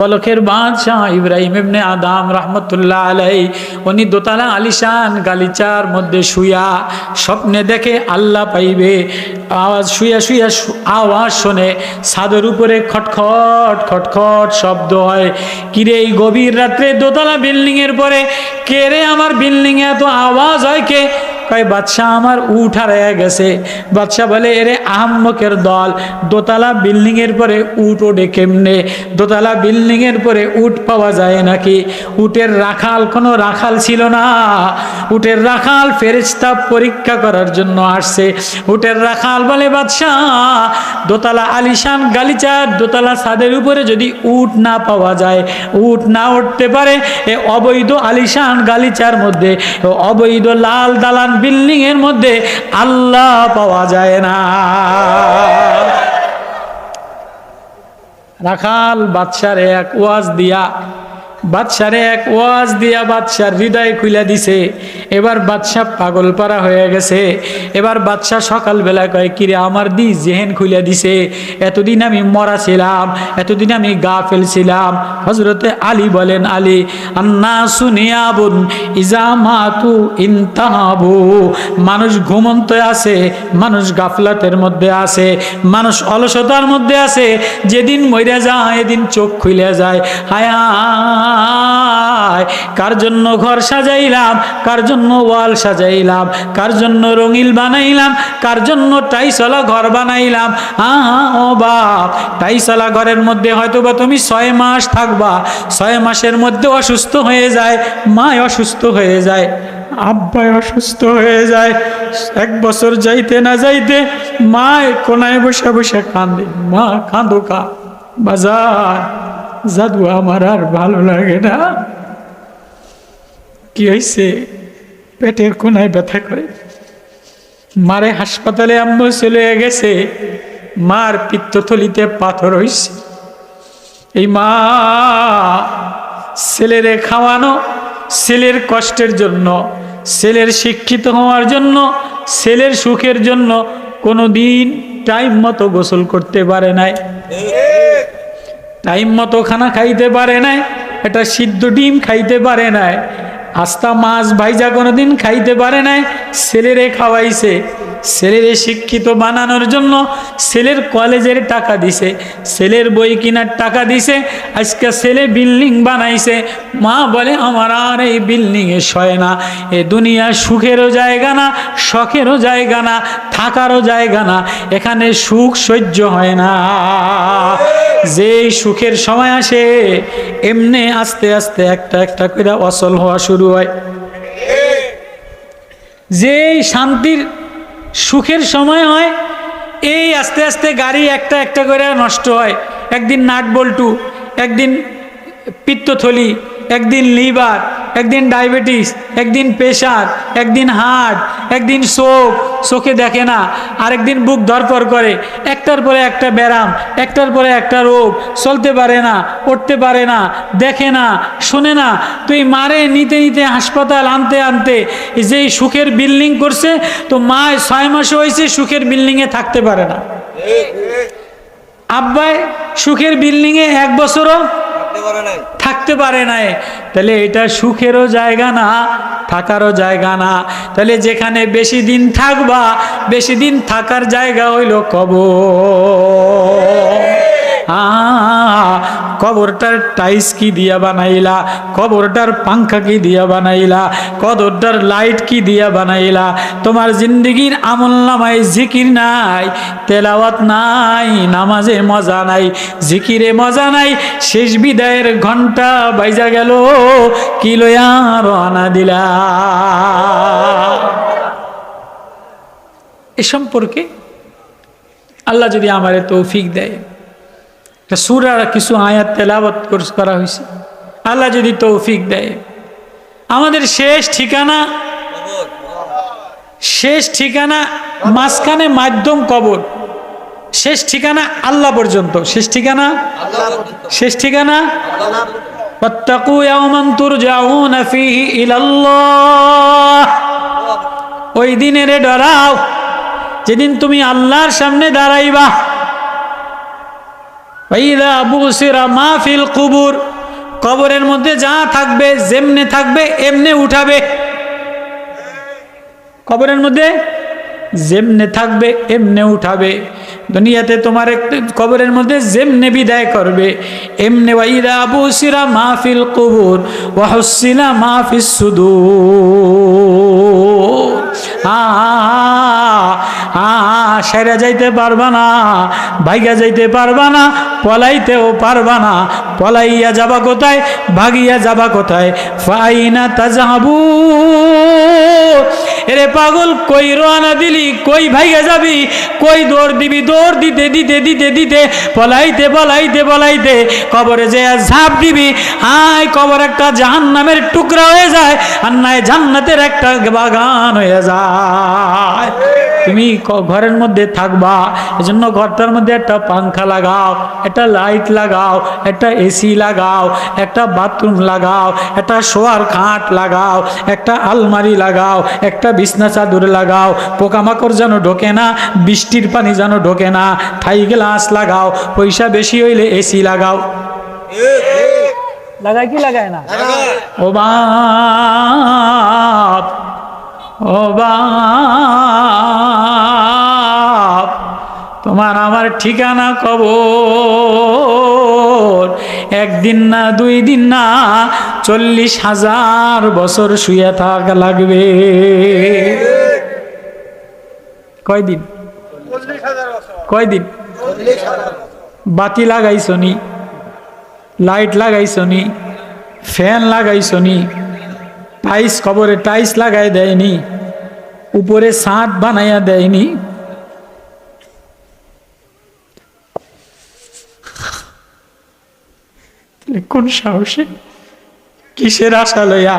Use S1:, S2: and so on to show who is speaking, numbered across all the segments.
S1: পলকের বাদশাহ ইব্রাহিম ইবনে আদম রহমতুল্লাহ আলাইহি উনি দোতলা আলিশান গালিচার মধ্যে শুয়া স্বপ্নে দেখে আল্লাহ পাইবে। আওয়াজ শুয়া শুয়া আওয়াজ শোনে, ছাদের উপরে খটখট খটখট শব্দ হয়। কিরে এই গভীর রাত্রে দোতলা বিল্ডিং এর পরে কে রে, আমার বিল্ডিং এ এত আওয়াজ হয় কে? কয় বাদশাহ আমার উঠ হারায় গেছে। বাদশাহ বলে এরে আহাম্মকের দল, দোতলা বিল্ডিং এর পরে উঠ ওঠে কেমনে? দোতলা বিল্ডিং এর পরে উঠ পাওয়া যায় নাকি? উটের রাখাল কোনো রাখাল ছিল না। উটের রাখাল ফেরেশতা পরীক্ষা করার জন্য আসছে। উটের রাখাল বলে বাদশাহ দোতলা আলিশান গালিচার দোতলা ছাদের উপরে যদি উট না পাওয়া যায়, উট না উঠতে পারে, এ অবৈধ আলিশান গালিচার মধ্যে, অবৈধ লাল দালান বিল্ডিং এর মধ্যে আল্লাহ পাওয়া যায় না। রাখাল বাদশারে এক ওয়াজ দিয়া বাদশার হৃদয় খুলে দিছে। এবার বাদশাহ পাগল পারা হয়ে গেছে। এবার বাদশাহ সকালবেলা কয় কিরে আমার জেহেন খুলে দিছে, এতদিন আমি মরা ছিলাম, এতদিন আমি গাফেল ছিলাম। হযরতে আলী বলেন, আলী আন্নাসু নিয়াবুন ইজা মাতু ইনতাহাবু, মানুষ ঘুমন্ত আছে, মানুষ গাফলাতের মধ্যে আছে, মানুষ অলসতার মধ্যে আছে, যেদিন মইরা যায় এদিন চোখ খুলে যায়। হায় কার জন্য ঘর সাজাইলাম, কার জন্য ওয়াল সাজাইলাম, কার জন্য রঙিল বানাইলাম, কার জন্য টাইসলা ঘর বানাইলাম। ও বাপ, টাইসলা ঘরের মধ্যে হয়তো বা তুমি 6 মাস থাকবা, 6 মাসের মধ্যে অসুস্থ হয়ে যায়, মায় অসুস্থ হয়ে যায়, আব্বাই অসুস্থ হয়ে যায়। 1 বছর যাইতে না যাইতে মায় কোনায় বসে বসে কান্দে, মা কাঁদো কা বাজার, জাদু আমার আর ভালো লাগে না। কি হয়েছে? পেটের কোনায় ব্যথা করে। মারে হাসপাতালে আম্মু চলে গেছে, মার পিত্তথলিতে পাথর হয়েছে। এই মা ছেলেরে খাওয়ানো, ছেলের কষ্টের জন্য, ছেলের শিক্ষিত হওয়ার জন্য, ছেলের সুখের জন্য কোনোদিন টাইম মতো গোসল করতে পারে নাই, টাইম মতো খানা খাইতে পারে নাই, এটা সিদ্ধ ডিম খাইতে পারে নাই, আস্তা মাছ ভাইজা কোনোদিন খাইতে পারে নাই। ছেলেরে খাওয়াইছে, ছেলেরে শিক্ষিত বানানোর জন্য ছেলের কলেজের টাকা দিছে, ছেলের বই কেনার টাকা দিছে, আজকে ছেলে বিল্ডিং বানাইছে। মা বলে আমার আর এই বিল্ডিংয়ে সয় না, এ দুনিয়া সুখেরও জায়গা না, শখেরও জায়গা না, থাকারও জায়গা না, এখানে সুখ সহ্য হয় না। যেই সুখের সময় আসে এমনি আস্তে আস্তে একটা একটা করে অচল হওয়া শুরু হয়। যেই শান্তির সুখের সময় হয় এই আস্তে আস্তে গাড়ি একটা একটা করে নষ্ট হয়। একদিন নাট বল্টু, একদিন পিত্তথলি, একদিন লিভার, একদিন ডায়াবেটিস, একদিন প্রেশার, একদিন হার্ট, একদিন চোখে দেখে না, আরেকদিন বুক ধরপড় করে, একটার পরে একটা ব্যারাম, একটার পরে একটা রোগ, চলতে পারে না, উঠতে পারে না, দেখে না, শোনে না। তুই মারে নিতে নিতে হাসপাতাল আনতে আনতে যেই সুখের বিল্ডিং করছে, তো মা 6 মাসে হয়েছে সুখের বিল্ডিংয়ে থাকতে পারে না। আব্বাই সুখের বিল্ডিংয়ে 1 বছরও থাকতে পারে নাই। তাহলে এটা সুখেরও জায়গা না, থাকারও জায়গা না। তাহলে যেখানে বেশি দিন থাকবা, বেশি দিন থাকার জায়গা হইল কবর। কবরটার টাইস কি দিয়া বানাইলা, কবরটার পাঙ্খা কি দিয়া বানাইলা, কবরটার লাইট কি দিয়া বানাইলা? তোমার জিন্দগির আমলনামায় জিকির নাই, তেলাওয়াত নাই, নামাজে মজা নাই, জিকিরে মজা নাই। শেষ বিদায়ের ঘন্টা বাইজা গেল, কি লইয়া রওনা দিলা? এ সম্পর্কে আল্লাহ যদি আমারে তৌফিক দেয়, সূরার কিছু আয়াত তেলাওয়াত করা হয়েছে, আল্লাহ যদি তৌফিক দেয়, আমাদের শেষ ঠিকানা মাঝখানে মাধ্যম কবর, শেষ ঠিকানা আল্লাহ পর্যন্ত। শেষ ঠিকানা ওয়াত্তাকু ইয়াওমান তুরজাউনা ফীহি ইলাল্লাহ। ওই দিনের ডরাও যেদিন তুমি আল্লাহর সামনে দাঁড়াইবা। ওয়াইদা বুসিরা মা ফিল কুবুর, কবরের মধ্যে যা থাকবে যেমনে থাকবে এমনে উঠাবে। কবরের মধ্যে যেমনে থাকবে এমনে উঠাবে। দুনিয়াতে তোমার কবরের মধ্যে যেমনে বিদায় করবে এমনে। ওয়াইদা বুসিরা মা ফিল কুবুর ওয়া হুসিলা মা ফিস সুদূর। সেরা যাইতে পারবা না, ভাইগা যাইতে পারবা না, পলাইতেও পারবা না। পলাইয়া যাবা কোথায়, ভাগিয়া যাবা কোথায়? ফাইনা তাযহাবু, এরে পাগল কই রওনা দিলি, কই ভাইগা যাবি, কই দৌড় দিবি? দৌড় দিতে দিতে দিতে দিতে পলাইতে পলাইতে পলাইতে কবরে যে ঝাঁপ দিবি, হায় কবর একটা জাহান্নামের টুকরা হয়ে যায়, আর নাই জান্নাতের একটা বাগান হয়ে যায়। তুমি ঘরের মধ্যে থাকবা, এজন্য ঘরটার মধ্যে একটা পাংখা লাগাও, একটা লাইট লাগাও, একটা এসি লাগাও, একটা বাথরুম লাগাও, একটা শোয়ার খাট লাগাও, একটা আলমারি লাগাও, একটা বিছনা চাদর লাগাও, পোকামাকড় যেন ঢোকে না, বৃষ্টির পানি যেন ঢোকে না, থাই গ্লাস লাগাও, পয়সা বেশি হইলে এসি লাগাও। লাগায় কি লাগায় না? ও বাপ, ও বাপ, তোমার আমার ঠিকানা কবর। একদিন না, দুই দিন না, 40,000 বছর শুয়ে থাকা লাগবে। কয়দিন? কয়দিন? বাতি লাগাইছনি, লাইট লাগাইছনি, ফ্যান লাগাইছনি, টাইস, কবরে টাইস লাগাই দেয়নি, উপরে ছাদ বানাইয়া দেয়নি। কোন সাহসে, কিসের আশা লইয়া,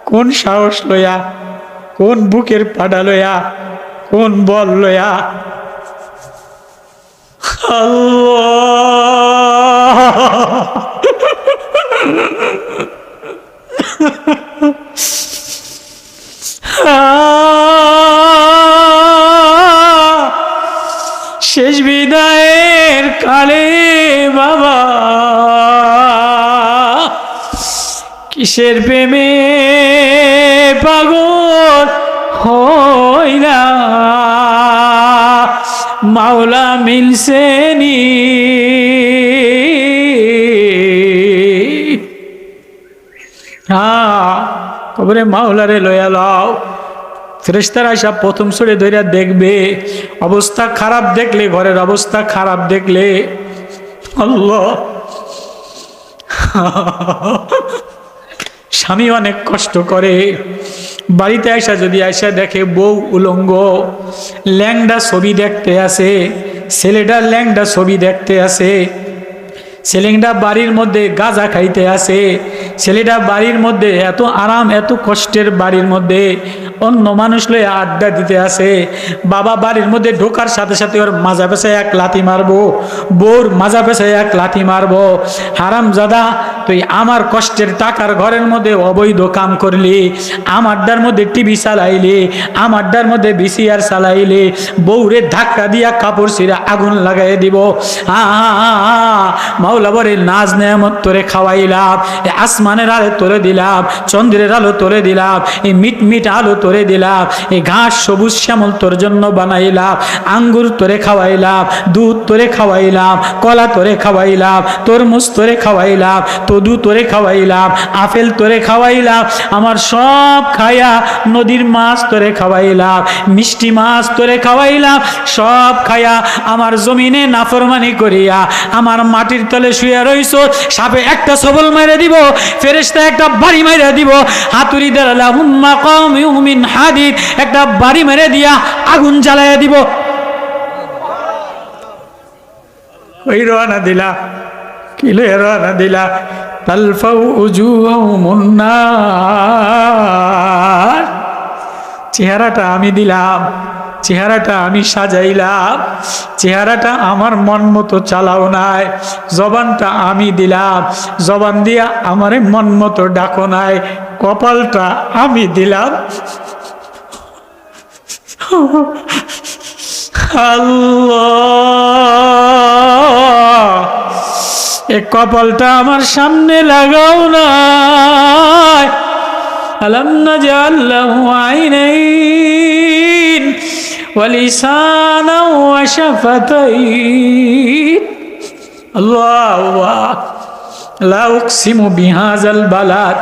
S1: কোন সাহস লইয়া, কোন বুকের পাড়া লইয়া, কোন বল লইয়া? শেষ বিদায়ের কালে বাবা কিসের প্রেমে পাগল হইলা, মাওলা মিলছে নি। কবরে মাওলারে লইয়া লও। ফেরেশতারা আইসা প্রথম ছড়ে ধইরা দেখবে, অবস্থা খারাপ দেখলে, ঘরের অবস্থা খারাপ দেখলে, আল্লাহ স্বামী অনেক কষ্ট করে, বাড়িতে আইসা যদি আইসা দেখে বউ উলঙ্গ, ল্যাংডা ছবি দেখতে আসে, ছেলেটা ল্যাংডা ছবি দেখতে আসে, ছেলেটা বাড়ির মধ্যে গাঁজা খাইতে আসে, ছেলেটা বাড়ির মধ্যে এত আরাম, এত কষ্টের বাড়ির মধ্যে অন্য মানুষ লয়ে আড্ডা দিতে আসে, বাবা বাড়ির মধ্যে ঢোকার সাথে সাথে ওর মাজা পেছায় এক লাথি মারবো, বউর মাজা পেছায় এক লাথি মারবো। হারামজাদা, তুই আমার কষ্টের টাকার ঘরের মধ্যে অবৈধ কাম করলি, আমারটার মধ্যে টিভি চালাইলি, আমারটার মধ্যে ভিসিআর চালাইলি, বউরে ধাক্কা দিয়া কাপড় ছিঁড়া আগুন লাগাই দিব। মাওলা বলে নাজ নেয়ামত তোরে খাওয়াইলাম, আসমানের আলো তোরে দিলাম, চন্দ্রের আলো তোরে দিলাম, এই মিট মিট আলো তোরে দিলাম, এই ঘাস সবুজ শ্যামল তোর জন্য বানাইলাম, আঙ্গুর তোরে খাওয়াইলাম, দুধ তোরে খাওয়াইলাম, কলা তোরে খাওয়াইলাম, তরমুজ তোরে খাওয়াইলাম, তদু তোরে খাওয়াইলাম, আপেল তোরে খাওয়াইলাম, আমার সব খাইয়া নদীর মাছ তোরে খাওয়াইলাম, মিষ্টি মাছ তোরে খাওয়াইলাম, সব খাইয়া আমার জমিনে নাফরমানি করিয়া আমার মাটির তলে শুয়ে রইছো, সাপে একটা সবল মেরে দিব, ফেরেশতা একটা বাড়ি মেরে দিব, হাতুড়ি দ্বারা হুম্মা কওমিউ মিন হাদিদ একটা বাড়ি মেরে দিয়া আগুন জ্বালাইয়া দিব। ওই রওনা দিলা, কিলে রওনা দিলা, তালফাউ উজুহুমুন নার। চেহারাটা আমি দিলাম, চেহারাটা আমি সাজাইলাম, চেহারাটা আমার মন মতো চালাও নাই, জবানটা আমি দিলাম, জবান দিয়া আমারে মন মতো ডাকো নাই, কপালটা আমি দিলাম। আল্লাহ এই কপালটা আমার সামনে লাগাও না। আলাম নাজআল লাহু আইনাইন ওয়া লিসানান ওয়া শাফাতাইন। আল্লাহ لا أقسم بهذا البلد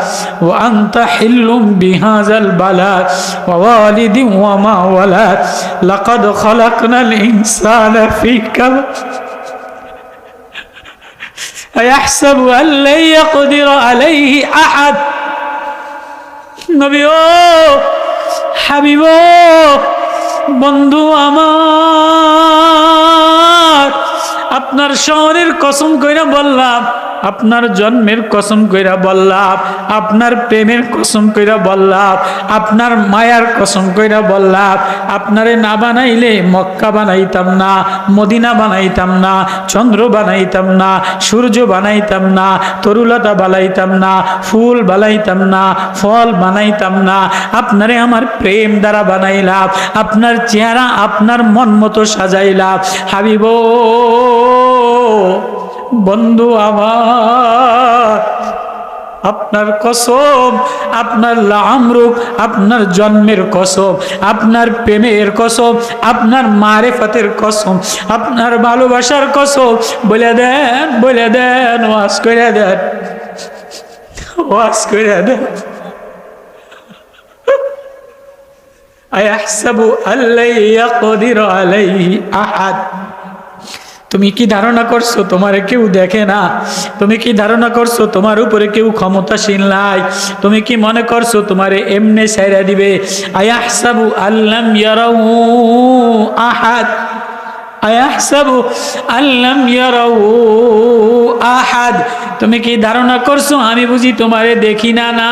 S1: وأنت حل بهذا البلد ووالد وما ولد لقد خلقنا الإنسان في كبد أيحسب أن لن يقدر عليه أحد। নবী ও হাবিব বন্ধু আমার, আপনার শহরের কসম কইরা বললাম, আপনার জন্মের কসম কইরা বললাম, আপনার প্রেমের কসম কইরা বললাম, আপনার মায়ার কসম কইরা বললাম, আপনারে না বানাইলে মক্কা বানাইতাম না, মদিনা বানাইতাম না, চন্দ্র বানাইতাম না, সূর্য বানাইতাম না, তরুলতা বানাইতাম না, ফুল বানাইতাম না, ফল বানাইতাম না। আপনারে আমার প্রেম দ্বারা বানাইলাম, আপনার চেহারা আপনার মন মতো সাজাইলাম। হাবিব বন্ধু আমার, আপনার কসম, আপনার লামরুক, আপনার জন্মের কসম, আপনার প্রেমের কসম, আপনার মারেফতের কসম, আপনার ভালোবাসার কসম। বলে দেন, বলে দেন, ওয়াজ করে দেন, ওয়াজ করে দেন। আয়াহসাবু আল্লা ইয়াকদিরু আলাইহি আহাদ। তুমি কি ধারণা করছো তোমারে কেউ দেখে না? তুমি কি ধারণা করছো তোমার উপরে কেউ ক্ষমতাশীল নাই? তুমি কি মনে করছো তোমারে এমনি ছাইরা দিবে? আয়াহসাবু আল্লাম ইয়ারাহু আহাদ, আয়াহসাবু আল্লাম ইয়ারাহু আহাদ। তুমি কি ধারণা করছো আমি বুঝি তোমারে দেখি না? না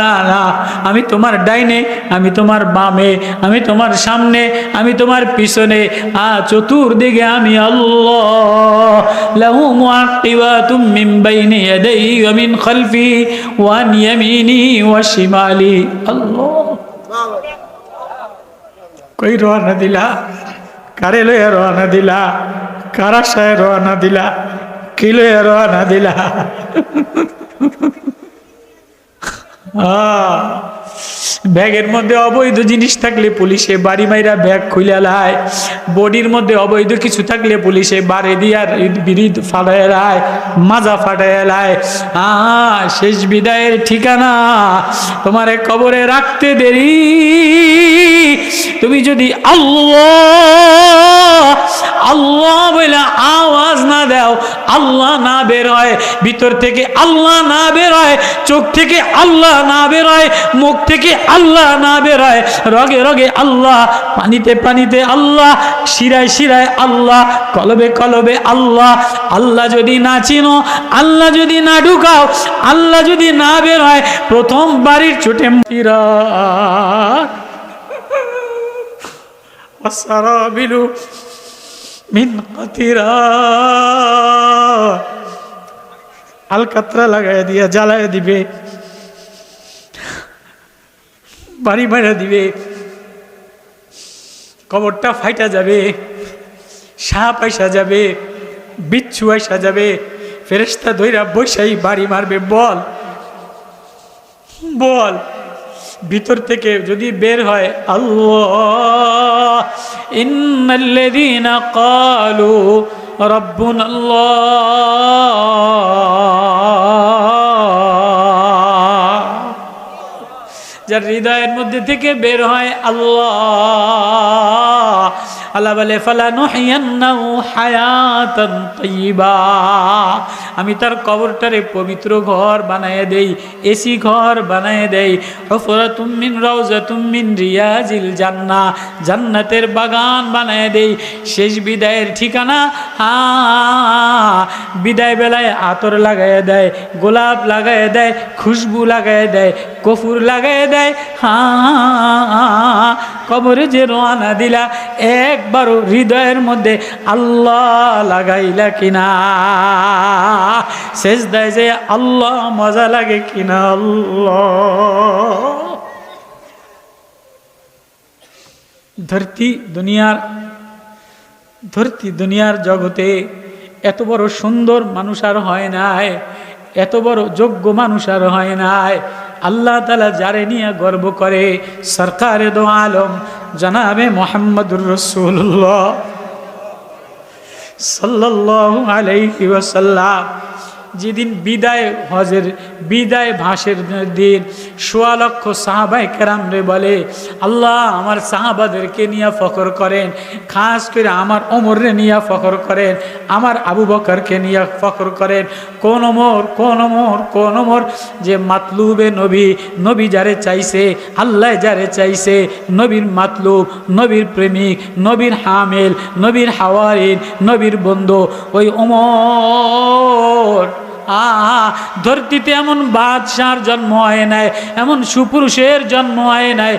S1: না না, আমি তোমার ডাইনে, আমি তোমার বামে, আমি তোমার সামনে, আমি তোমার পিছনে, চতুর্দিকে আমি আল্লাহ। লাহু মুআকিবাতুম মিন বাইনি ইয়াদাইহি ওয়া মিন খালফি ওয়া আন ইয়ামিনি ওয়া শিমালি। আল্লাহ, কই রওনা দিলা? কারে লয়ে রওনা দিলা? কার আশায় রওনা দিলা? কি লয়ে রওনা দিলা? ব্যাগের মধ্যে অবৈধ জিনিস থাকলে পুলিশে বাড়ি মাইরা ব্যাগ খুলে লায়। বডির মধ্যে অবৈধ কিছু থাকলে পুলিশে বাড়ি দিয়ার বিরিদ ফাটায় লায়, মাজা ফাটায় লায়। শেষ বিদায়ের ঠিকানা তোমারে কবরে রাখতে দেরি। তুমি যদি আল্লাহ আল্লাহ বলে আওয়াজ না দাও, আল্লাহ না বের হয় ভিতর থেকে, আল্লাহ না বের হয় চোখ থেকে, আল্লাহ না বের হয় মুখ থেকে, আল্লাহ না বের হয় রগে রগে আল্লাহ, পানিতে পানিতে আল্লাহ, শিরায় শিরায় আল্লাহ, কলবে কলবে আল্লাহ। আল্লাহ যদি না চিনো, আল্লাহ যদি না ঢুকাও, আল্লাহ যদি না বের হয়, প্রথম বাড়ির চোটে সারাবিলু মিন কাতিরাত, আলকাতরা লাগাই দিয়া জ্বালায় দিবে, বাড়ি মারা দিবে, কবরটা ফাইটা যাবে, সাপ আইসা যাবে, বিচ্ছু আইসা যাবে, ফেরেশতা ধইরা বৈশাই বাড়ি মারবে। বল বল, ভিতর থেকে যদি বের হয় আল্লাহ, ইন্নাল্লাযীনা ক্বালু রাব্বুনাল্লাহ, যার হৃদয়ের মধ্যে থেকে বের হয় আল্লাহ, আল্লাহ বলে ফালানুহিয়ান্নাহু হায়াতান তাইয়্যিবা, আমি তার কবরটারে পবিত্র ঘর বানায় দেই, এসি ঘর বানায় দেই। হুফরাতুম মিন রাউজাতুম মিন রিয়াজিল জান্নাহ, জান্নাতের বাগান বানায় দেই। শেষ বিদায়ের ঠিকানা, বিদায় বেলায় আতর লাগায় দেয়, গোলাপ লাগায় দেয়, খুশবু লাগায় দেয়, কফুর লাগায় দেয়। কবরে যে রওনা দিলা, একবারও হৃদয়ের মধ্যে আল্লাহ লাগাইলা কিনা? সেজদায় যে আল্লাহ মজা লাগে কিনা? আল্লাহ। ধরতি দুনিয়ার জগতে এত বড় সুন্দর মানুষ আর হয় নাই, এত বড় যোগ্য মানুষ আর হয় নাই। আল্লাহ তাআলা যারে নিয়ে গর্ব করে, সরকারে দো আলম জনাবে মুহাম্মদুর রাসূলুল্লাহ সাল্লাল্লাহু আলাইহি ওয়াসাল্লাম যেদিন বিদায় হজের বিদায় ভাষের দিন ১৬ লক্ষ সাহাবায়ে কেরামরে বলে, আল্লাহ আমার সাহাবাদেরকে নিয়ে ফখর করেন, খাস করে আমার ওমররে নিয়ে ফখর করেন, আমার আবু বকরকে নিয়ে ফখর করেন। কোন ওমর, কোন ওমর, কোন ওমর যে মাতলুবে নবী, নবী যারে চাইছে, আল্লাহ যারে চাইছে, নবীর মাতলুব, নবীর প্রেমিক, নবীর হামেল, নবীর হাওয়ারিন, নবীর বন্ধু ওই ওমর। ধরতিতে এমন বাদশার জন্ম হয় নাই, এমন সুপুরুষের জন্ম হয় নাই।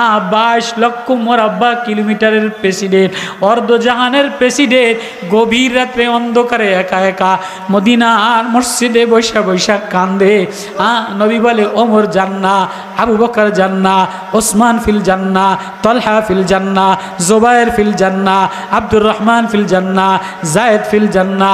S1: 22 লক্ষ মোরাব্বা কিলোমিটারের প্রেসিডেন্ট, অর্ধজাহানের প্রেসিডেন্ট, গভীর রাত্রে অন্ধকারে একা একা মদিনার মসজিদে বৈশা বৈশা কান্দে। নবী বলে, ওমর জান্না, আবু বকর জান্না, ওসমান ফিল জান্না, তলহা ফিল জান্না, জুবায়ের ফিল জান্না, আব্দুর রহমান ফিল জান্না, জায়েদ ফিল জান্না,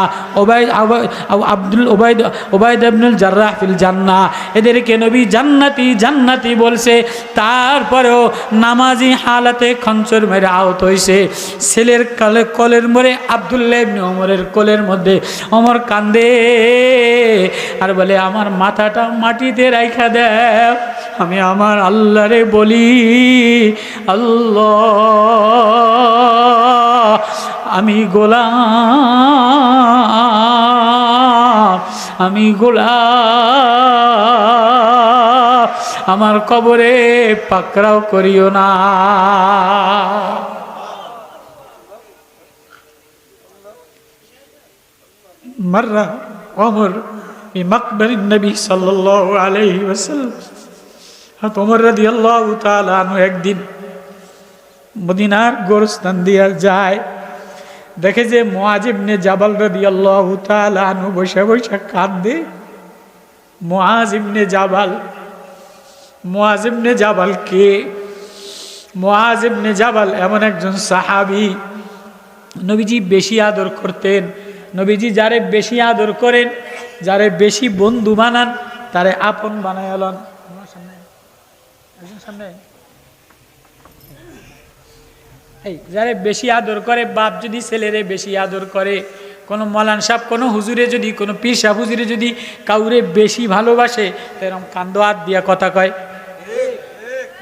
S1: ওবায়দা ইবনুল জাররাহ ফিল জান্নাহ। এদেরকে নবী জান্নাতি জান্নাতি বলছে। তারপরেও নামাজি হালাতে খঞ্চর মেরে আহত হয়েছে। ছেলের কোলের মরে আব্দুল্লাহ ইবনে ওমরের কোলের মধ্যে ওমর কান্দে আর বলে, আমার মাথাটা মাটিতে রাইখা দেও, আমি আমার আল্লাহরে বলি, আল্লাহ আমি গোলাম, আমি গোলাম, আমার কবরে পাকড়াও করিও না। মাররা ওমর বিমাকবারিন নবী সাল্লাল্লাহু আলাইহি ওয়াসাল্লাম। হযরত ওমর রাদিয়াল্লাহু তাআলা আনহু একদিন মদিনার গোরস্তান দিয়া যায়, দেখে যে মুআজ ইবনে জাবাল রাদিয়াল্লাহু তাআলা আনহু বসে বসে কাঁদে। মুআজ ইবনে জাবাল, মুআজ ইবনে জাবাল কে? মুআজ ইবনে জাবাল এমন একজন সাহাবী, নবীজি বেশি আদর করতেন। নবীজি যারে বেশি আদর করেন, যারে বেশি বন্ধু বানান, তারে আপন বানায় লন। এই যারে বেশি আদর করে, বাপ যদি ছেলেরে বেশি আদর করে, কোনো মৌলান সাহেব, কোনো হুজুরে যদি, কোনো পীর সাহেব হুজুরে যদি কাউরে বেশি ভালোবাসে, তো এরকম কান্দ হাত দিয়া কথা কয়,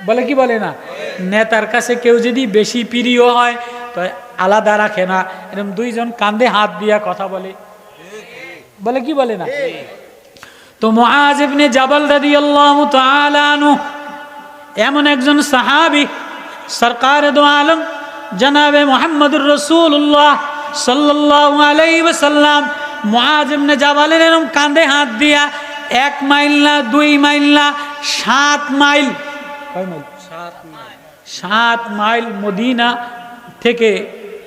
S1: বলে কি বলে না? নেতার কাছে কেউ যদি বেশি প্রিয় হয় তো আলাদা রাখে না, এরকম দুইজন কান্দে হাত দিয়া কথা বলে, বলে কি বলে না? তো মুআজ ইবনে জাবাল রাদিয়াল্লাহু তাআলা আনহু এমন একজন সাহাবী, সরকার দো আলম জনাবে মুহাম্মদুর রাসূলুল্লাহ সাল্লাল্লাহু আলাইহি ওয়াসাল্লাম মুআজ ইবনে জাবালের এরকম কাঁধে হাত দিয়া 1 মাইল না 2 মাইল না 7 মাইল, কয় মাইল? 7 মাইল মদিনা থেকে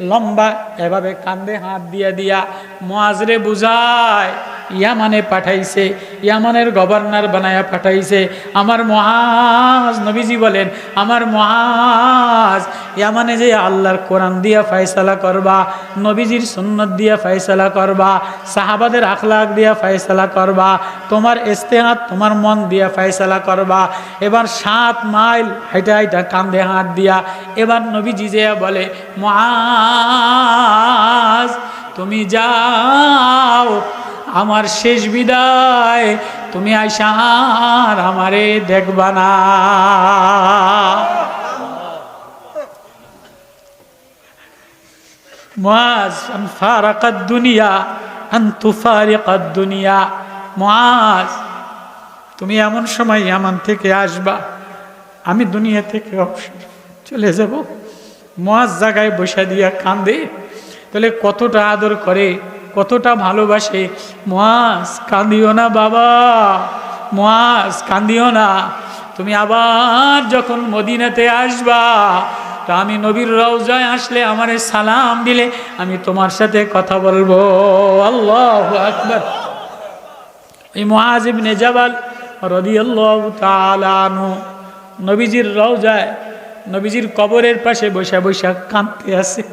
S1: লম্বা এভাবে কাঁধে হাত দিয়া দিয়া মুআজরে বুঝায়, ইয়ামানে পাঠাইছে, ইয়ামানের গভর্নর বানায়া পাঠাইছে। আমার মুআজ, নবীজি বলেন, আমার মুআজ ইয়ামানে যে আল্লাহর কোরআন দিয়া ফয়সালা করবা, নবীজির সুন্নত দিয়া ফয়সালা করবা, সাহাবাদের আখলাক দিয়া ফয়সালা করবা, তোমার ইস্তেহাদ তোমার মন দিয়া ফয়সালা করবা। এবার 7 মাইল হাইটা হাইটা কাঁধে হাত দিয়া এবার নবীজি যে বলে, মুআজ তুমি যাও, আমার শেষ বিদায়, তুমি আইসা আর আমারে দেখবা না। মুআজ আন ফারাকাদ দুনিয়া আন তুফারিকাদ দুনিয়া। মুআজ তুমি এমন সময় ইয়ামান থেকে আসবা, আমি দুনিয়া থেকে অবসর চলে যাব। মুআজ জায়গায় বসা দিয়া কান্দে। তাহলে কতটা আদর করে, কতটা ভালোবাসে। মুআজ কাঁদিও না বাবা, মুআজ কাঁদিও না, তুমি আবার যখন মদিনাতে আসবা, তা আমি নবীর রওজায় আসলে আমারে সালাম দিলে আমি তোমার সাথে কথা বলবো। আল্লাহু আকবার। এই মুআজ ইবনে জাবাল রাদিয়াল্লাহু তাআলা আনহু নবীজির রওজায়, নবীজির কবরের পাশে বসে বসে কাঁদতে আছে।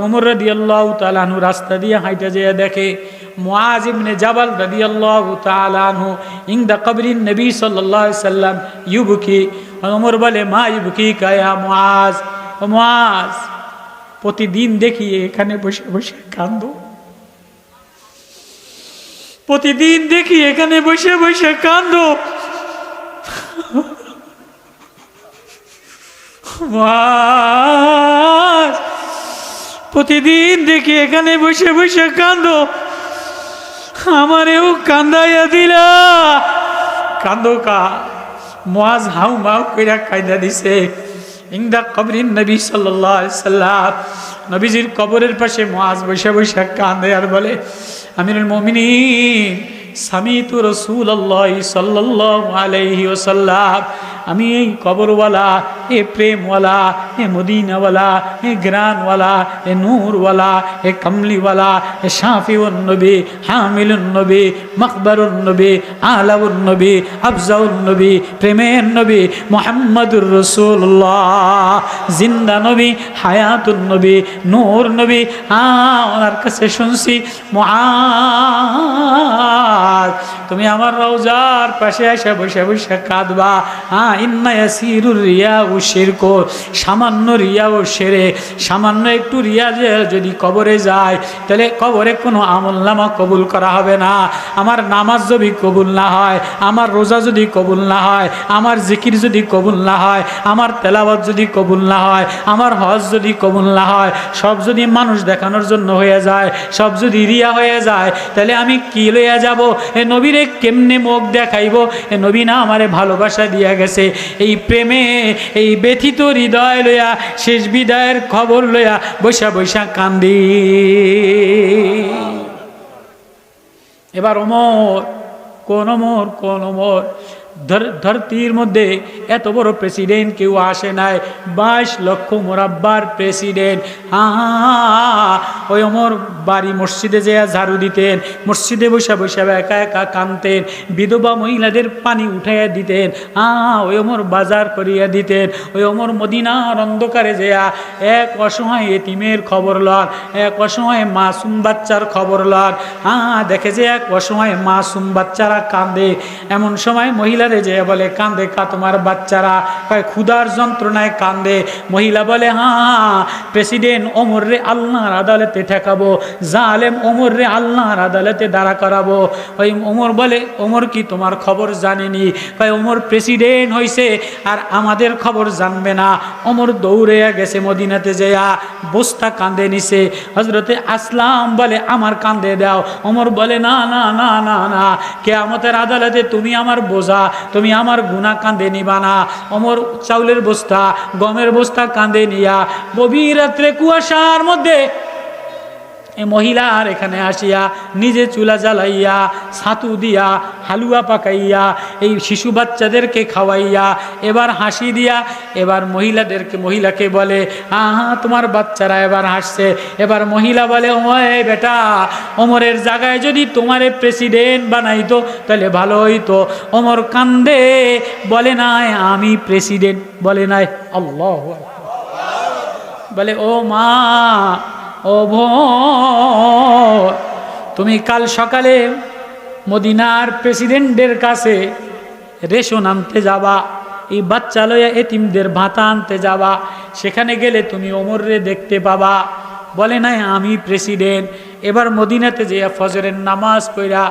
S1: ওমর রাদিয়াল্লাহু তাআলা আনহু রাস্তা দিয়ে হাঁটা যেয়ে দেখে মুআজ ইবনে জাবাল রাদিয়াল্লাহু তাআলা আনহু ইনদা কবরিন নবী সাল্লাল্লাহু আলাইহি সাল্লাম ইউবকি। ওমর বলে, মা ইউবকি কা ইয়া মুআজ, ও মুআজ, প্রতিদিন দেখি এখানে বসে বসে কাঁদো, প্রতিদিন দেখি এখানে বসে বসে কাঁদো। মুআজ, প্রতিদিন দেখি এখানে বসে বসে কাঁদো, আমারেও কান্দাইয়া দিলা। কান্দো কা? মুআজ হাউ মাউ কইরা কাঁদা দিছে। ইনদা কবরিন নবী সাল্লাল্লাহু আলাইহি সাল্লাম, নবীজির কবরের পাশে মুআজ বসে বসে কাঁদে আর বলে, আমিরুল মুমিনিন সামিতু রাসূলুল্লাহ সাল্লাল্লাহু আলাইহি ওয়াসাল্লাম, আমি এই কবরওয়ালা, এ প্রেমওয়ালা, এ মদিনাওয়ালা, এ গ্রানওয়ালা, এ নূরওয়ালা, এ কমলিওয়ালা, এ শাফিউন নবী, হামিলুন নবী, মকবরুন নবী, আলাউন নবী, আফজাউন নবী, প্রেমের নবী মুহাম্মদুর রাসূলুল্লাহ, জিন্দা নবী, হায়াতুন নবী, নূর নবী, ওনার কাছে শুনছি, মুআজ তুমি আমার রওজার পাশে এসে বসে বসে কাঁদবা। ইন্না ইয়াসিরুর রিয়াউ শিরক, সামান্য রিয়াও শিরক, সামান্য একটু রিয়া যদি কবরে যায় তাহলে কবরে কোনো আমলনামা কবুল করা হবে না। আমার নামাজ যদি কবুল না হয়, আমার রোজা যদি কবুল না হয়, আমার জিকির যদি কবুল না হয়, আমার তেলাওয়াত যদি কবুল না হয়, আমার হজ যদি কবুল না হয়, সব যদি মানুষ দেখানোর জন্য হয়ে যায়, সব যদি রিয়া হয়ে যায়, তাহলে আমি কি লইয়া যাব? এ নবীরে কেমনে মুখ দেখাইব? এ নবী না আমারে ভালোবাসা দিয়া গেছে। এই প্রেমে, এই ব্যথিত হৃদয় লইয়া শেষ বিদায়ের খবর লইয়া বৈশা বৈশা কান্দি। এবার ওমর, কোন ওমর, কোন ওমর, ধরতির মধ্যে এত বড় প্রেসিডেন্ট কেউ আসে নাই, 22 লক্ষ মোরাব্বার প্রেসিডেন্ট। ওই ওমর বাড়ি মসজিদে যেয়ে ঝাড়ু দিতেন, মসজিদে বসে বসে একা একা কাঁদতেন, বিধবা মহিলাদের পানি উঠাইয়া দিতেন, ওই ওমর বাজার করিয়া দিতেন। ওই ওমর মদিনার অন্ধকারে যেয়া এক অসহায় এতিমের খবর লন, এক অসহায় মাসুম বাচ্চার খবর লন। দেখে যে এক অসহায় মাসুম বাচ্চারা কাঁদে, এমন সময় মহিলা যে বলে, কান্দে কা তোমার বাচ্চারা? ক্ষুধার যন্ত্রণায় কান্দে। মহিলা বলে, প্রেসিডেন্ট ওমর রে আল্লাহর আদালতে ঠেকাবো, জালেম ওমর রে আল্লাহর আদালতে দাঁড়া করাবো। ওই ওমর বলে, ওমর কি তোমার খবর জানেনি? ওমর প্রেসিডেন্ট হইছে আর আমাদের খবর জানবে না? ওমর দৌড়ে গেছে মদিনাতে যেয়া বস্তা কান্দে নিছে। হজরতে আসলাম বলে, আমার কান্দে দাও। ওমর বলে, না না না না না, কিয়ামতের আদালতে তুমি আমার বোঝা, তুমি আমার গুনাহ কাঁধে নিবা না। ওমর চাউলের বস্তা, গমের বস্তা কাঁধে নিয়া গভীর রাত্রে কুয়াশার মধ্যে এই মহিলার এখানে আসিয়া নিজে চুলা জ্বালাইয়া, ছাতু দিয়া, হালুয়া পাকাইয়া, এই শিশু বাচ্চাদেরকে খাওয়াইয়া, এবার হাসি দিয়া, এবার মহিলাকে বলে, তোমার বাচ্চারা এবার হাসছে। এবার মহিলা বলে, ওই বেটা, ওমরের জায়গায় যদি তোমারে প্রেসিডেন্ট বানাইতো তাহলে ভালো হইতো। ওমর কান্দে, বলে নাই আমি প্রেসিডেন্ট, বলে নাই আল্লাহ, বলে ও মা, ও বোন, তুমি কাল সকালে মদিনার প্রেসিডেন্টের কাছে রেশন আনতে যাবা, এই বাচ্চা লইয়া এতিমদের ভাতা আনতে যাবা, সেখানে গেলে তুমি ওমরে দেখতে পাবা। বলে নাই আমি প্রেসিডেন্ট। এবার মদিনাতে যেয়া ফজরের নামাজ পড়া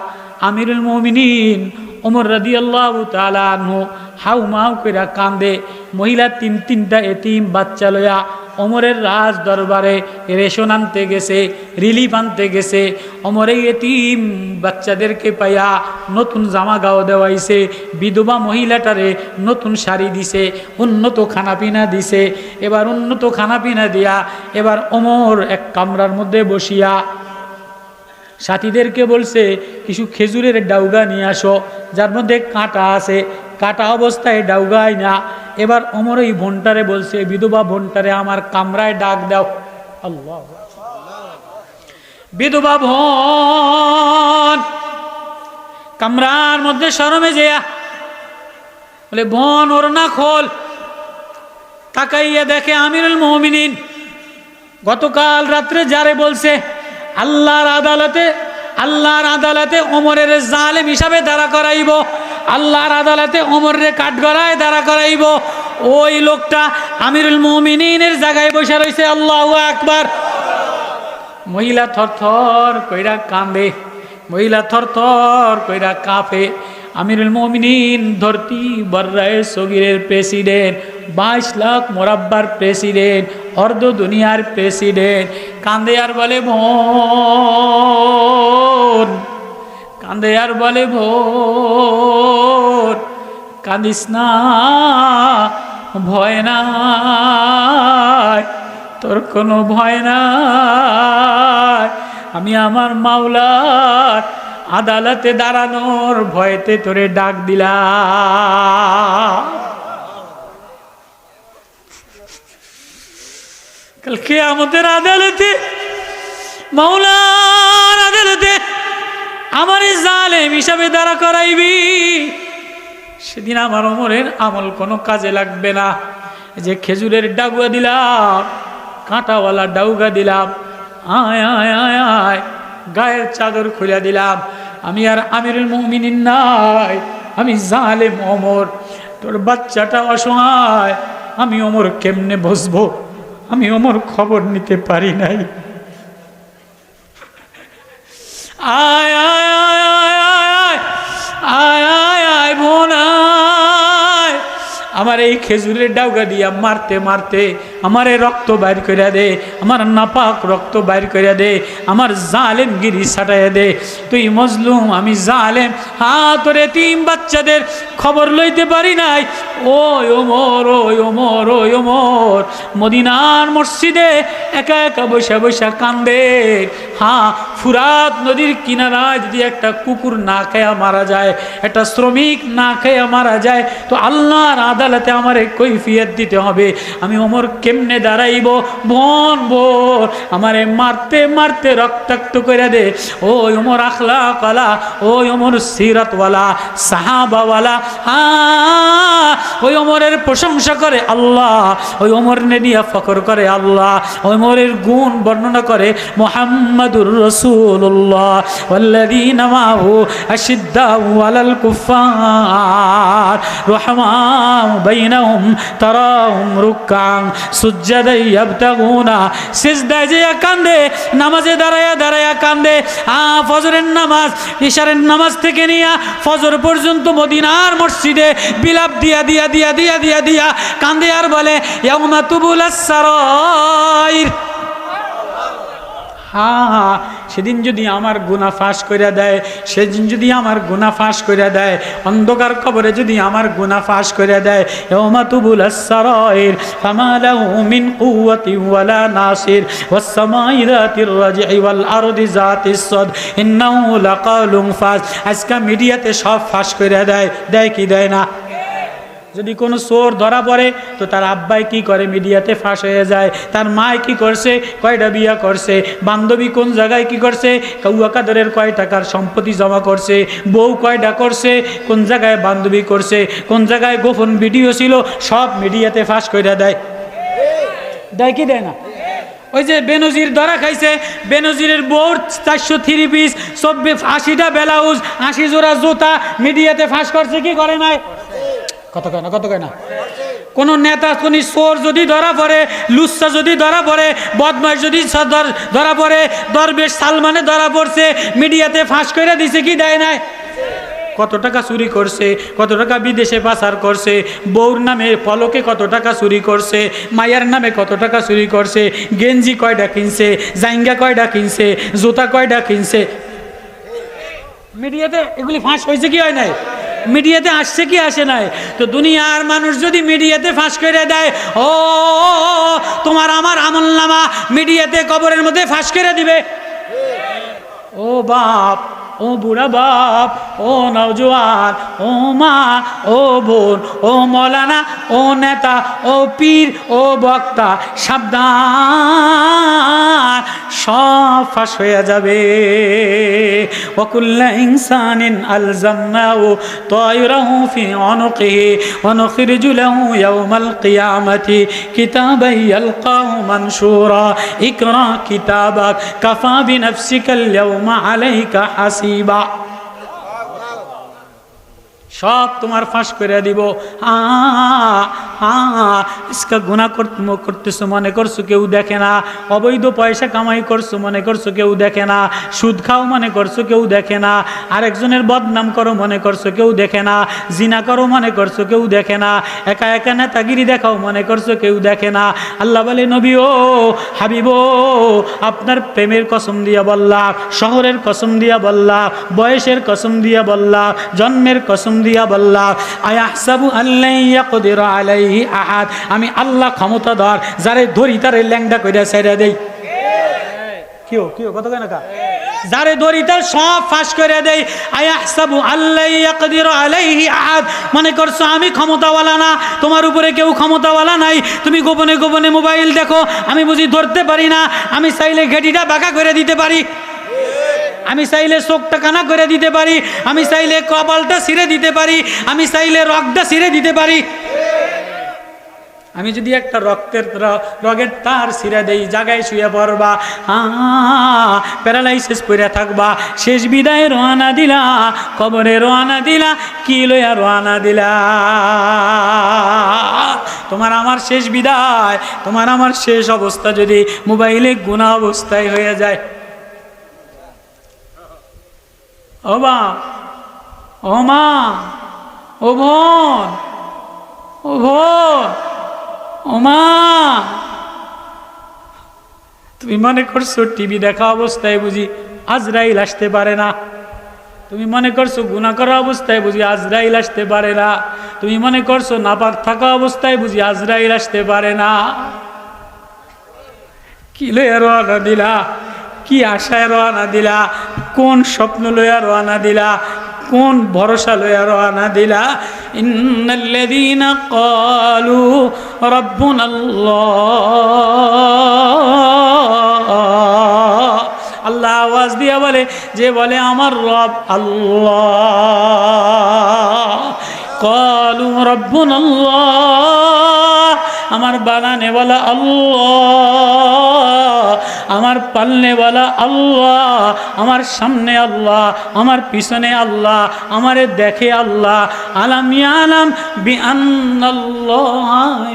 S1: আমিরুল মুমিনিন ওমর রাদিয়াল্লাহু তাআলা আনহু হাউ মাউ কইরা কান্দে। মহিলা তিনটা এতিম বাচ্চা লইয়া ওমরের রাজ দরবারে রেশন আনতে গেছে, রিলিফ আনতে গেছে। ওমর এই এতিম বাচ্চাদেরকে পাইয়া নতুন জামা গাও দেওয়াইছে, বিধবা মহিলাটারে নতুন শাড়ি দিছে, উন্নত খানাপিনা দিছে। এবার উন্নত খানাপিনা দিয়া এবার ওমর এক কামরার মধ্যে বসিয়া সাথীদেরকে বলছে, কিছু খেজুরের ডাউগা নিয়ে আসো, যার মধ্যে কাঁটা আছে, কাটা অবস্থায় ডাউগায় না। এবার ওমর এই বোনটারে বলছে, বিধবা বোনটারে আমার কামরায় ডাক দাও। আল্লাহ, বিধবা বোন কামরার মধ্যে শরমে যেয়া বলে, বোন ওর না খোল। তাকাইয়া দেখে আমিরুল মুমিনিন গতকাল রাত্রে যারে বলছে আল্লাহর আদালতে ওমরের জালেম হিসাবে দাঁড়া করাইব, আল্লাহর আদালতে ওমরের কাঠগড়ায় দাঁড়া করাইব, ওই লোকটা আমিরুল মুমিনিনের জায়গায় বসে রয়েছে। আল্লাহু আকবার। মহিলা থরথর কইরা কাঁদে, মহিলা থরথর কইরা কাঁপে। আমিরুল মুমিনিন ধরতি বর্রায়ে সগীরের প্রেসিডেন্ট, 22 লাখ মোরাব্বার প্রেসিডেন্ট, অর্ধ দুনিয়ার প্রেসিডেন্ট কাঁদে আর বলে বোন, কাঁদে আর বলে বোন কাঁদিস না, ভয় নাই, তোর কোনো ভয় নাই, আমি আমার মাওলার আদালতে দাঁড়ানোর ভয়তে তোরে ডাক দিলাম। কাল কিয়ামতের আদালতে, মাওলার আদালতে আমার জালেম হিসাবে দাঁড়া করাইবি, সেদিন আমার ওমরের আমল কোনো কাজে লাগবে না। যে খেজুরের ডাগুয়া দিলাম, কাঁটাওয়ালা ডাউগা দিলাম, আয় আয় আয় আয়, গায়ের চাদর খুলে দিলাম, আমি আর আমিরুল মুমিনিন নাই, আমি জালেম ওমর। তোর বাচ্চাটা অসহায়, আমি ওমর কেমনে বসবো, আমি ওমর খবর নিতে পারি নাই। আয় আয় আয় আয় আয় আয় আয় আয় বোন আয়, আমার এই খেজুরের ডাউগা দিয়া মারতে মারতে আমার এই রক্ত বাইর করিয়া দে, আমার নাপাক রক্ত বাইর করিয়া দে, আমার জালেমগিরি ছাটাইয়া দে। তুই মজলুম, আমি জালেম, তোর এতিম বাচ্চাদের খবর লইতে পারি নাই। ওই ওমর, ওই ওমর, ওই ওমর মদিনার মসজিদে একা একা বসে বসে কান্দে। ফুরাত নদীর কিনারায় যদি একটা কুকুর না খেয়া মারা যায়, একটা শ্রমিক না খেয়া মারা যায়, তো আল্লাহর আদালতে আমার কৈফিয়ত দিতে হবে। আমি ওমর কেমনে দাঁড়াইব? বোন বোন আমারে মারতে মারতে রক্তাক্ত করে দে। ওই ওমর আখলাকওয়ালা, ওই ওমর সিরাতওয়ালা, সাহাবাওয়ালা, ওই ওমরের প্রশংসা করে আল্লাহ, ওই ওমর নিয়ে ফখর করে আল্লাহ, ওই ওমরের গুণ বর্ণনা করে মুহাম্মাদুর রাসূলুল্লাহ ওয়াল্লাযীনা মাহু আশিদ্দাউ আলাল কুফফার রহমাউ বাইনাহুম তারাহুম রুকআন সুজদান ইয়াবতাগুনা। সিজদায় যে কান্দে, নামাজে দাঁড়ায়া দাঁড়ায়া কান্দে। ফজরের নামাজ, ইশারের নামাজ থেকে নিয়ে ফজর পর্যন্ত মদিনার মসজিদে বিলাপ দিয়া দিয়া দিয়া দিয়া দিয়া দিয়া কান্দে আর বলে ইয়াউমা তুবুলাস সারাইর। সেদিন যদি আমার গুনাহ ফাঁস করে দেয়, সেদিন যদি আমার গুনাহ ফাঁস করে দেয়, অন্ধকার কবরে যদি আমার গুনাহ ফাঁস করে দেয়, ইয়াউমা তুবুলাস সারাইর ফামা লাহু মিন কুওয়াতি ওয়ালা নাসির ওয়াস সামাই যাতির রাজি ওয়াল আরদি যাতিস সাদ ইন্নাহু লাকালুন ফাস। আজকে মিডিয়াতে সব ফাঁস করে দেয়, দেয় কি দেয় না? যদি কোনো চোর ধরা পড়ে তো তার আব্বাই কি করে, মিডিয়াতে ফাঁস হয়ে যায়। তার মায় কি করছে, কয়টা বিয়া করছে, বান্ধবী কোন জায়গায় কি করছে, কাউয়া কাদরের কয় টাকার সম্পত্তি জমা করছে, বউ কয়টা করছে, কোন জায়গায় বান্ধবী করছে, কোন জায়গায় গোপন ভিডিও ছিল, সব মিডিয়াতে ফাঁস করে দেয়। দেয় কি দেয় না? ওই যে বেনজির ধরা খাইছে, বেনজিরের বোর্ড 403 পিস, 80টা ব্লাউজ, 80 জোড়া জুতা মিডিয়াতে ফাঁস করছে কি করে নাই? কত কয় না, কত কয় না? কোন নেতা, কোন চোর যদি ধরা পড়ে, লুচ্চা যদি ধরা পড়ে, বদমাশ যদি ধরা পড়ে, দরবেশ সালমানে ধরা পড়ছে, মিডিয়াতে ফাঁস করে দিছে কি দেয় নাই? কত টাকা চুরি করছে, কত টাকা বিদেশে পাচার করছে, বউর নামে পলকে কত টাকা চুরি করছে, মায়ের নামে কত টাকা চুরি করছে, গেঞ্জি কয়টা কিনছে, জাইঙ্গা কয়টা কিনছে, জুতা কয়টা কিনছে, মিডিয়াতে এগুলি ফাঁস হয়েছে কি হয় নাই? মিডিয়াতে আসছে কি আসে নাই? তো দুনিয়ার মানুষ যদি মিডিয়াতে ফাঁস করে দেয়, ও তোমার আমার আমলনামা মিডিয়াতে কবরের মধ্যে ফাঁস করে দিবে। ও বাপ, ও বুড়া বাপ, ও নওজোয়ান, ও মা, ও বোন, ও মৌলানা, ও নেতা, ও পীর, ও বক্তা, সাবধান, সব ফাঁস হয়ে যাবে। ওয়াকুল্লা ইনসানিন আলজামনাহু তায়রাহু ফি উনুকিহি ওয়া নুখরিজু লাহু ইয়াওমাল কিয়ামাতি কিতাবান ইয়ালকাহু মানশুরা ইকরা কিতাবাক কাফা বিনাফসিকাল ইয়াওমা আলাইকা হাসিবা। সব তোমার ফাঁস করে দিব। ইসকা গুনাহ করতেছো মনে করছো কেউ দেখে না, অবৈধ পয়সা কামাই করছো মনে করছো কেউ দেখে না, সুদ খাও মনে করছো কেউ দেখে না, আরেকজনের বদনাম করো মনে করছো কেউ দেখে না, জিনা করো মনে করছো কেউ দেখে না, একা একা নেতাগিরি দেখাও মনে করছো কেউ দেখে না। আল্লাহ বলে, নবী ও হাবিব ও, আপনার প্রেমের কসম দিয়া বললাম, শহরের কসম দিয়া বললাম, বয়সের কসম দিয়া বললাম, জন্মের কসম দিয়া বললাম, আয়াহসাবু আল্লা ইয়াকদির আলাইহি আহাদ, আমি আল্লাহ ক্ষমতাধর, যারে ধরি তারে ল্যাংডা কইরা ছেড়ে দেই। কিও কত কেন কা, যারে ধরি তার সব ফাঁস করে দেই। আয়াহসাবু আল্লা ইয়াকদির আলাইহি আহাদ, মনে করছো আমি ক্ষমতাওয়ালা না, তোমার উপরে কেউ ক্ষমতাওয়ালা নাই, তুমি গোপনে গোপনে মোবাইল দেখো, আমি বুঝি ধরতে পারি না? আমি চাইলে ঘেটিটা বাঁকা করে দিতে পারি, আমি চাইলে চোখটা কানা করে দিতে পারি, আমি চাইলে কপালটা ছিঁড়ে দিতে পারি, আমি চাইলে রগটা ছিঁড়ে দিতে পারি। আমি যদি একটা রগের তার ছিঁড়ে দেই, জায়গায় শুয়ে পড়বা, প্যারালাইসিস পড়ে থাকবা, শেষ বিদায় রওনা দিলা, কবরে রওনা দিলা, কি লইয়া রওনা দিলা? তোমার আমার শেষ বিদায়, তোমার আমার শেষ অবস্থা যদি মোবাইলে গুনাহ অবস্থায় হয়ে যায়, ও মা, ও মা, ও বোন, ও বোন, ও মা, তুমি মনে করছো টিভি দেখা অবস্থায় বুঝি আজরাইল আসতে পারে না? তুমি মনে করছো গুনাহ করা অবস্থায় বুঝি আজরাইল আসতে পারে না? তুমি মনে করছো নাপাক থাকা অবস্থায় বুঝি আজরাইল আসতে পারে না? কি লইয়া রওনা দিলা? কি আশায় রওনা দিলা? কোন স্বপ্ন লইয়া রওনা দিলা? কোন ভরসা লইয়া রওনা দিলা? ইন্নাল্লাযীনা ক্বালু রাব্বুনাল্লাহ, আল্লাহ আওয়াজ দিয়া বলে, যে বলে আমার রব আল্লাহ, ক্বালু রাব্বুনাল্লাহ, আমার বানানে বলা আল্লাহ, আমার পালনে বলা আল্লাহ, আমার সামনে আল্লাহ, আমার পিছনে আল্লাহ, আমারে দেখে আল্লাহ। আলাম ইয়ালাম বিআন্নাল্লাহ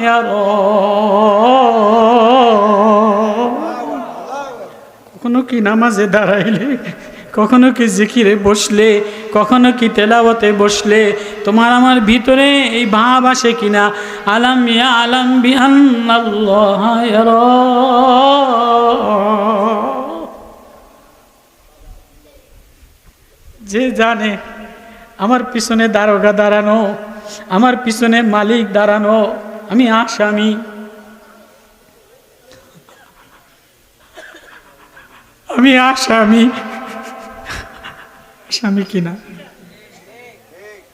S1: ইয়ারা, কখনো কি নামাজে দাঁড়াইলে, কখনো কি জিকিরে বসলে, কখনো কি তেলাওয়াতে বসলে তোমার আমার ভিতরে এই ভাব আসে কিনা? আলাম ইয়ালাম বিআন্নাল্লাহ ইয়ারা, যে জানে আমার পিছনে দারোগা দাঁড়ানো, আমার পিছনে মালিক দাঁড়ানো, আমি আসামি, আমি আসামি, আসামি কিনা?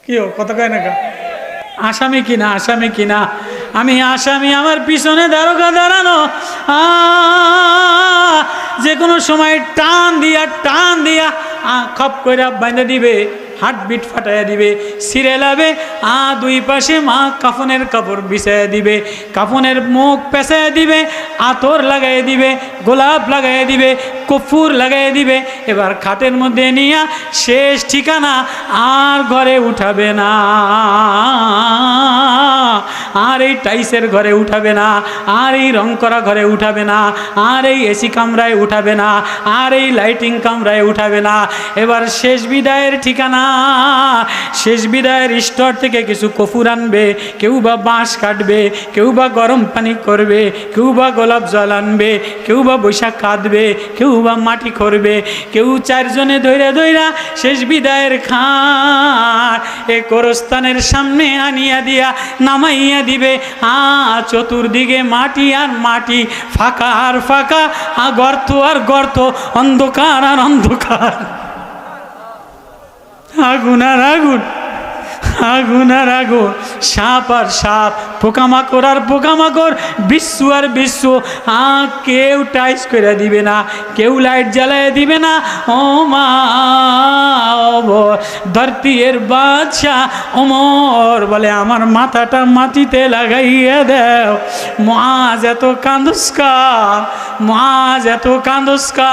S1: কেউ কত কয় না, আসামি কিনা? আসামি কিনা? আমি আসামি, আমার পিছনে দারোগা দাঁড়ানো, যে কোনো সময় টান দিয়া খপ করে বাঁধে দিবে, হার্টবিট ফাটাইয়া দিবে, ছিঁড়ে লাবে, দুই পাশে মা কাফনের কাপড় বিছাইয়া দিবে, কাফনের মুখ পেঁচাইয়া দিবে, আতর লাগাই দিবে, গোলাপ লাগাই দিবে, কফুর লাগাই দিবে, এবার খাটের মধ্যে নিয়ে শেষ ঠিকানা, আর ঘরে উঠাবে না, আর এই টাইসের ঘরে উঠাবে না, আর এই রং করা ঘরে উঠাবে না, আর এই এসি কামরায় উঠাবে না, আর এই লাইটিং কামরায় উঠাবে না। এবার শেষ বিদায়ের ঠিকানা, শেষ বিদায়ের স্টোর থেকে কিছু কফুর আনবে, কেউ বা বাঁশ কাটবে, কেউ বা গরম পানি করবে, কেউ বা গোলাপ জল আনবে, কেউ বা বৈশাখ কাঁদবে, কেউ বা মাটি করবে, কেউ চারজনে ধৈরা শেষ বিদায়ের খাট এ গোরস্থানের সামনে আনিয়া দিয়া নামাইয়া দিবে। চতুর্দিকে মাটি আর মাটি, ফাঁকা আর ফাঁকা, গর্ত আর গর্ত, অন্ধকার আর অন্ধকার। আগুন আর আগুন, আগুন আর আগুন, সাপ আর সাপ, পোকামাকড় আর পোকামাকড়, বিশ্ব আর বিশ্ব। কেউ টাইস করে দিবে না, কেউ লাইট জ্বালায় দিবে না। ও মা ধরতি এর বাদশা ওমর বলে আমার মাথাটা মাটিতে লাগাইয়া দেও। মুআজ এত কান্দুসকা, মুআজ এত কান্দুসকা,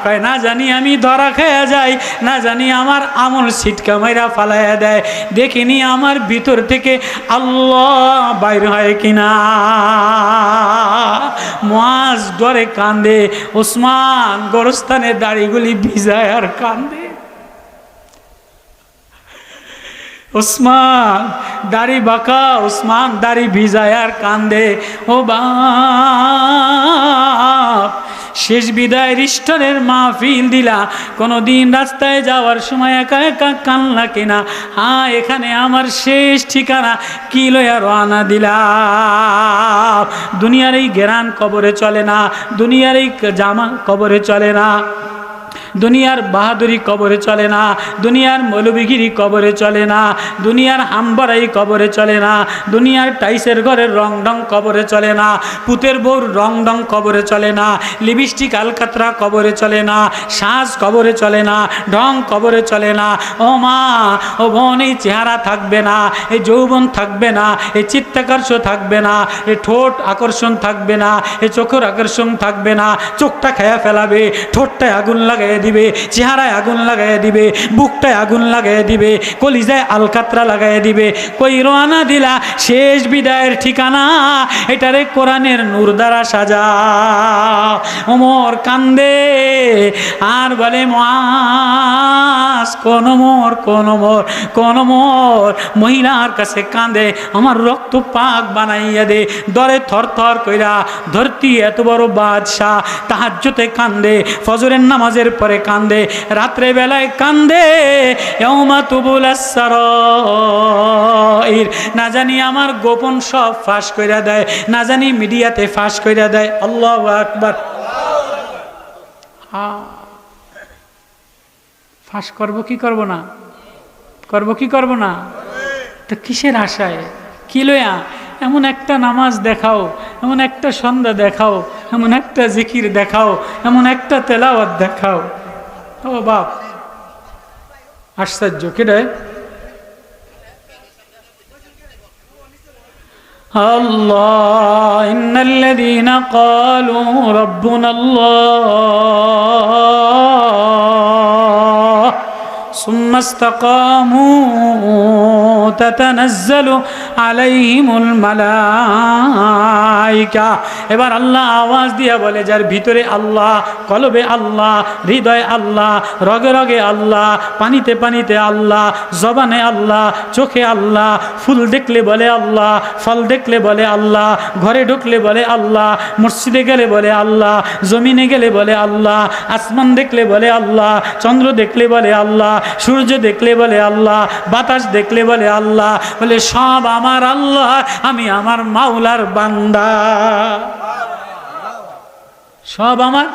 S1: কয় না জানি আমি ধরা খেয়ে যাই, না জানি আমার আমল ছিটকা মাইরা ফালাইয়া দেয়, দেখিনি আমার ভিতর থেকে আল্লাহ বাইর হয় কিনা। মুআজ ডরে কান্দে, ওসমান গোরস্থানের দাড়িগুলি ভিজায় আর কান্দে। ওসমান দাড়ি বাঁকা, ওসমান দাড়ি ভিজায় আর কান্দে। ও বাপ, শেষ বিদায় রিস্টনের মাহফিল দিলা, কোনোদিন রাস্তায় যাওয়ার সময় একা একা কান্না কিনা? হ্যাঁ, এখানে আমার শেষ ঠিকানা, কি লইয়া রওনা দিলা? দুনিয়ার এই গেরান কবরে চলে না, দুনিয়ার এই জামা কবরে চলে না, দুনিয়ার বাহাদুরি কবরে চলে না, দুনিয়ার মৌলবিগিরি কবরে চলে না, দুনিয়ার হামবারাই কবরে চলে না, দুনিয়ার টাইসের ঘরের রং ঢং কবরে চলে না, পুতের বউর রং ঢং কবরে চলে না, লিপস্টিক আলকাতরা কবরে চলে না, সাজ কবরে চলে না, ঢং কবরে চলে না। ও মা, ও বোন, এই চেহারা থাকবে না, এই যৌবন থাকবে না, এই চিত্তাকর্ষ থাকবে না, এই ঠোঁট আকর্ষণ থাকবে না, এই চোখের আকর্ষণ থাকবে না। চোখটা খেয়া ফেলাবে, ঠোঁটটায় আগুন লাগাই দিবে, চেহারায় আগুন লাগাই দিবে, বুকটায় আগুন লাগাই দিবে, কলিজায় আলকাতরা লাগাই দিবে। কই রওনা দিলা শেষ বিদায়ের ঠিকানা, এটারে কোরআনের নূর দ্বারা সাজা। ওমর কান্দে আর বলে মুআজ কোন মোর, কোন মোর, কোন মোর। মহিলার কাছে কান্দে, আমার রক্ত পাক বানাইয়া দে। দরে থর থর কইরা ধরতি এত বড় বাদশা তাহাজ্জুদে কান্দে, ফজরের নামাজের পরে কান্দে, রাত্রে বেলায় কান্দে। ইয়াউমা তুবুলাস সারাইর, না জানি আমার গোপন সব ফাঁস কইরা দেয়, না জানি মিডিয়াতে ফাঁস কইরা দেয়। আল্লাহু আকবার। ফাঁস করবো কি করবো না, করবো কি করবো না? তো কিসের আশায়, কি লইয়া? এমন একটা নামাজ দেখাও, এমন একটা সন্ধ্যা দেখাও, এমন একটা জিকির দেখাও, এমন একটা তেলাওয়াত দেখাও। ও বাপ, আশ্চর্য। কেডে? আল্লাহ, ইন্নাল্লাযীনা ক্বালু রাব্বুনাল্লাহ সুম্মা ইসতাকামু তাতানাজ্জালু আলাইহিমুল মালাইকা। এবার আল্লাহ আওয়াজ দিয়া বলে, যার ভিতরে আল্লাহ, কলবে আল্লাহ, হৃদয়ে আল্লাহ, রগে রগে আল্লাহ, পানিতে পানিতে আল্লাহ, জবানে আল্লাহ, চোখে আল্লাহ, ফুল দেখলে বলে আল্লাহ, ফল দেখলে বলে আল্লাহ, ঘরে ঢুকলে বলে আল্লাহ, মসজিদে গেলে বলে আল্লাহ, জমিনে গেলে বলে আল্লাহ, আসমান দেখলে বলে আল্লাহ, চন্দ্র দেখলে বলে আল্লাহ, সূর্য দেখলে বলে আল্লাহ, বাতাস দেখলে বলে আল্লাহ। বলে সব আমার আল্লাহ, আমি আমার মাওলার বান্দা। সব আমার,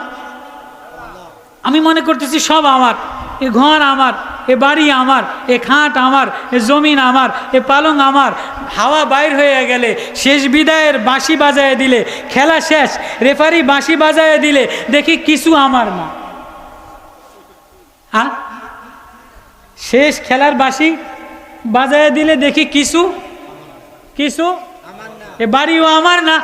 S1: আমি মনে করতেছি সব আমার। এ ঘর আমার, এ বাড়ি আমার, এ খাট আমার, এ জমিন আমার, এ পালং আমার। হাওয়া বাইর হয়ে গেলে, শেষ বিদায়ের বাঁশি বাজায় দিলে, খেলা শেষ, রেফারি বাঁশি বাজায় দিলে, দেখি কিছু আমার না। হ্যাঁ, শেষ খেলার বাঁশি বাজায় দিলে দেখি কিছু কিছু। এ বাড়িও আমার না,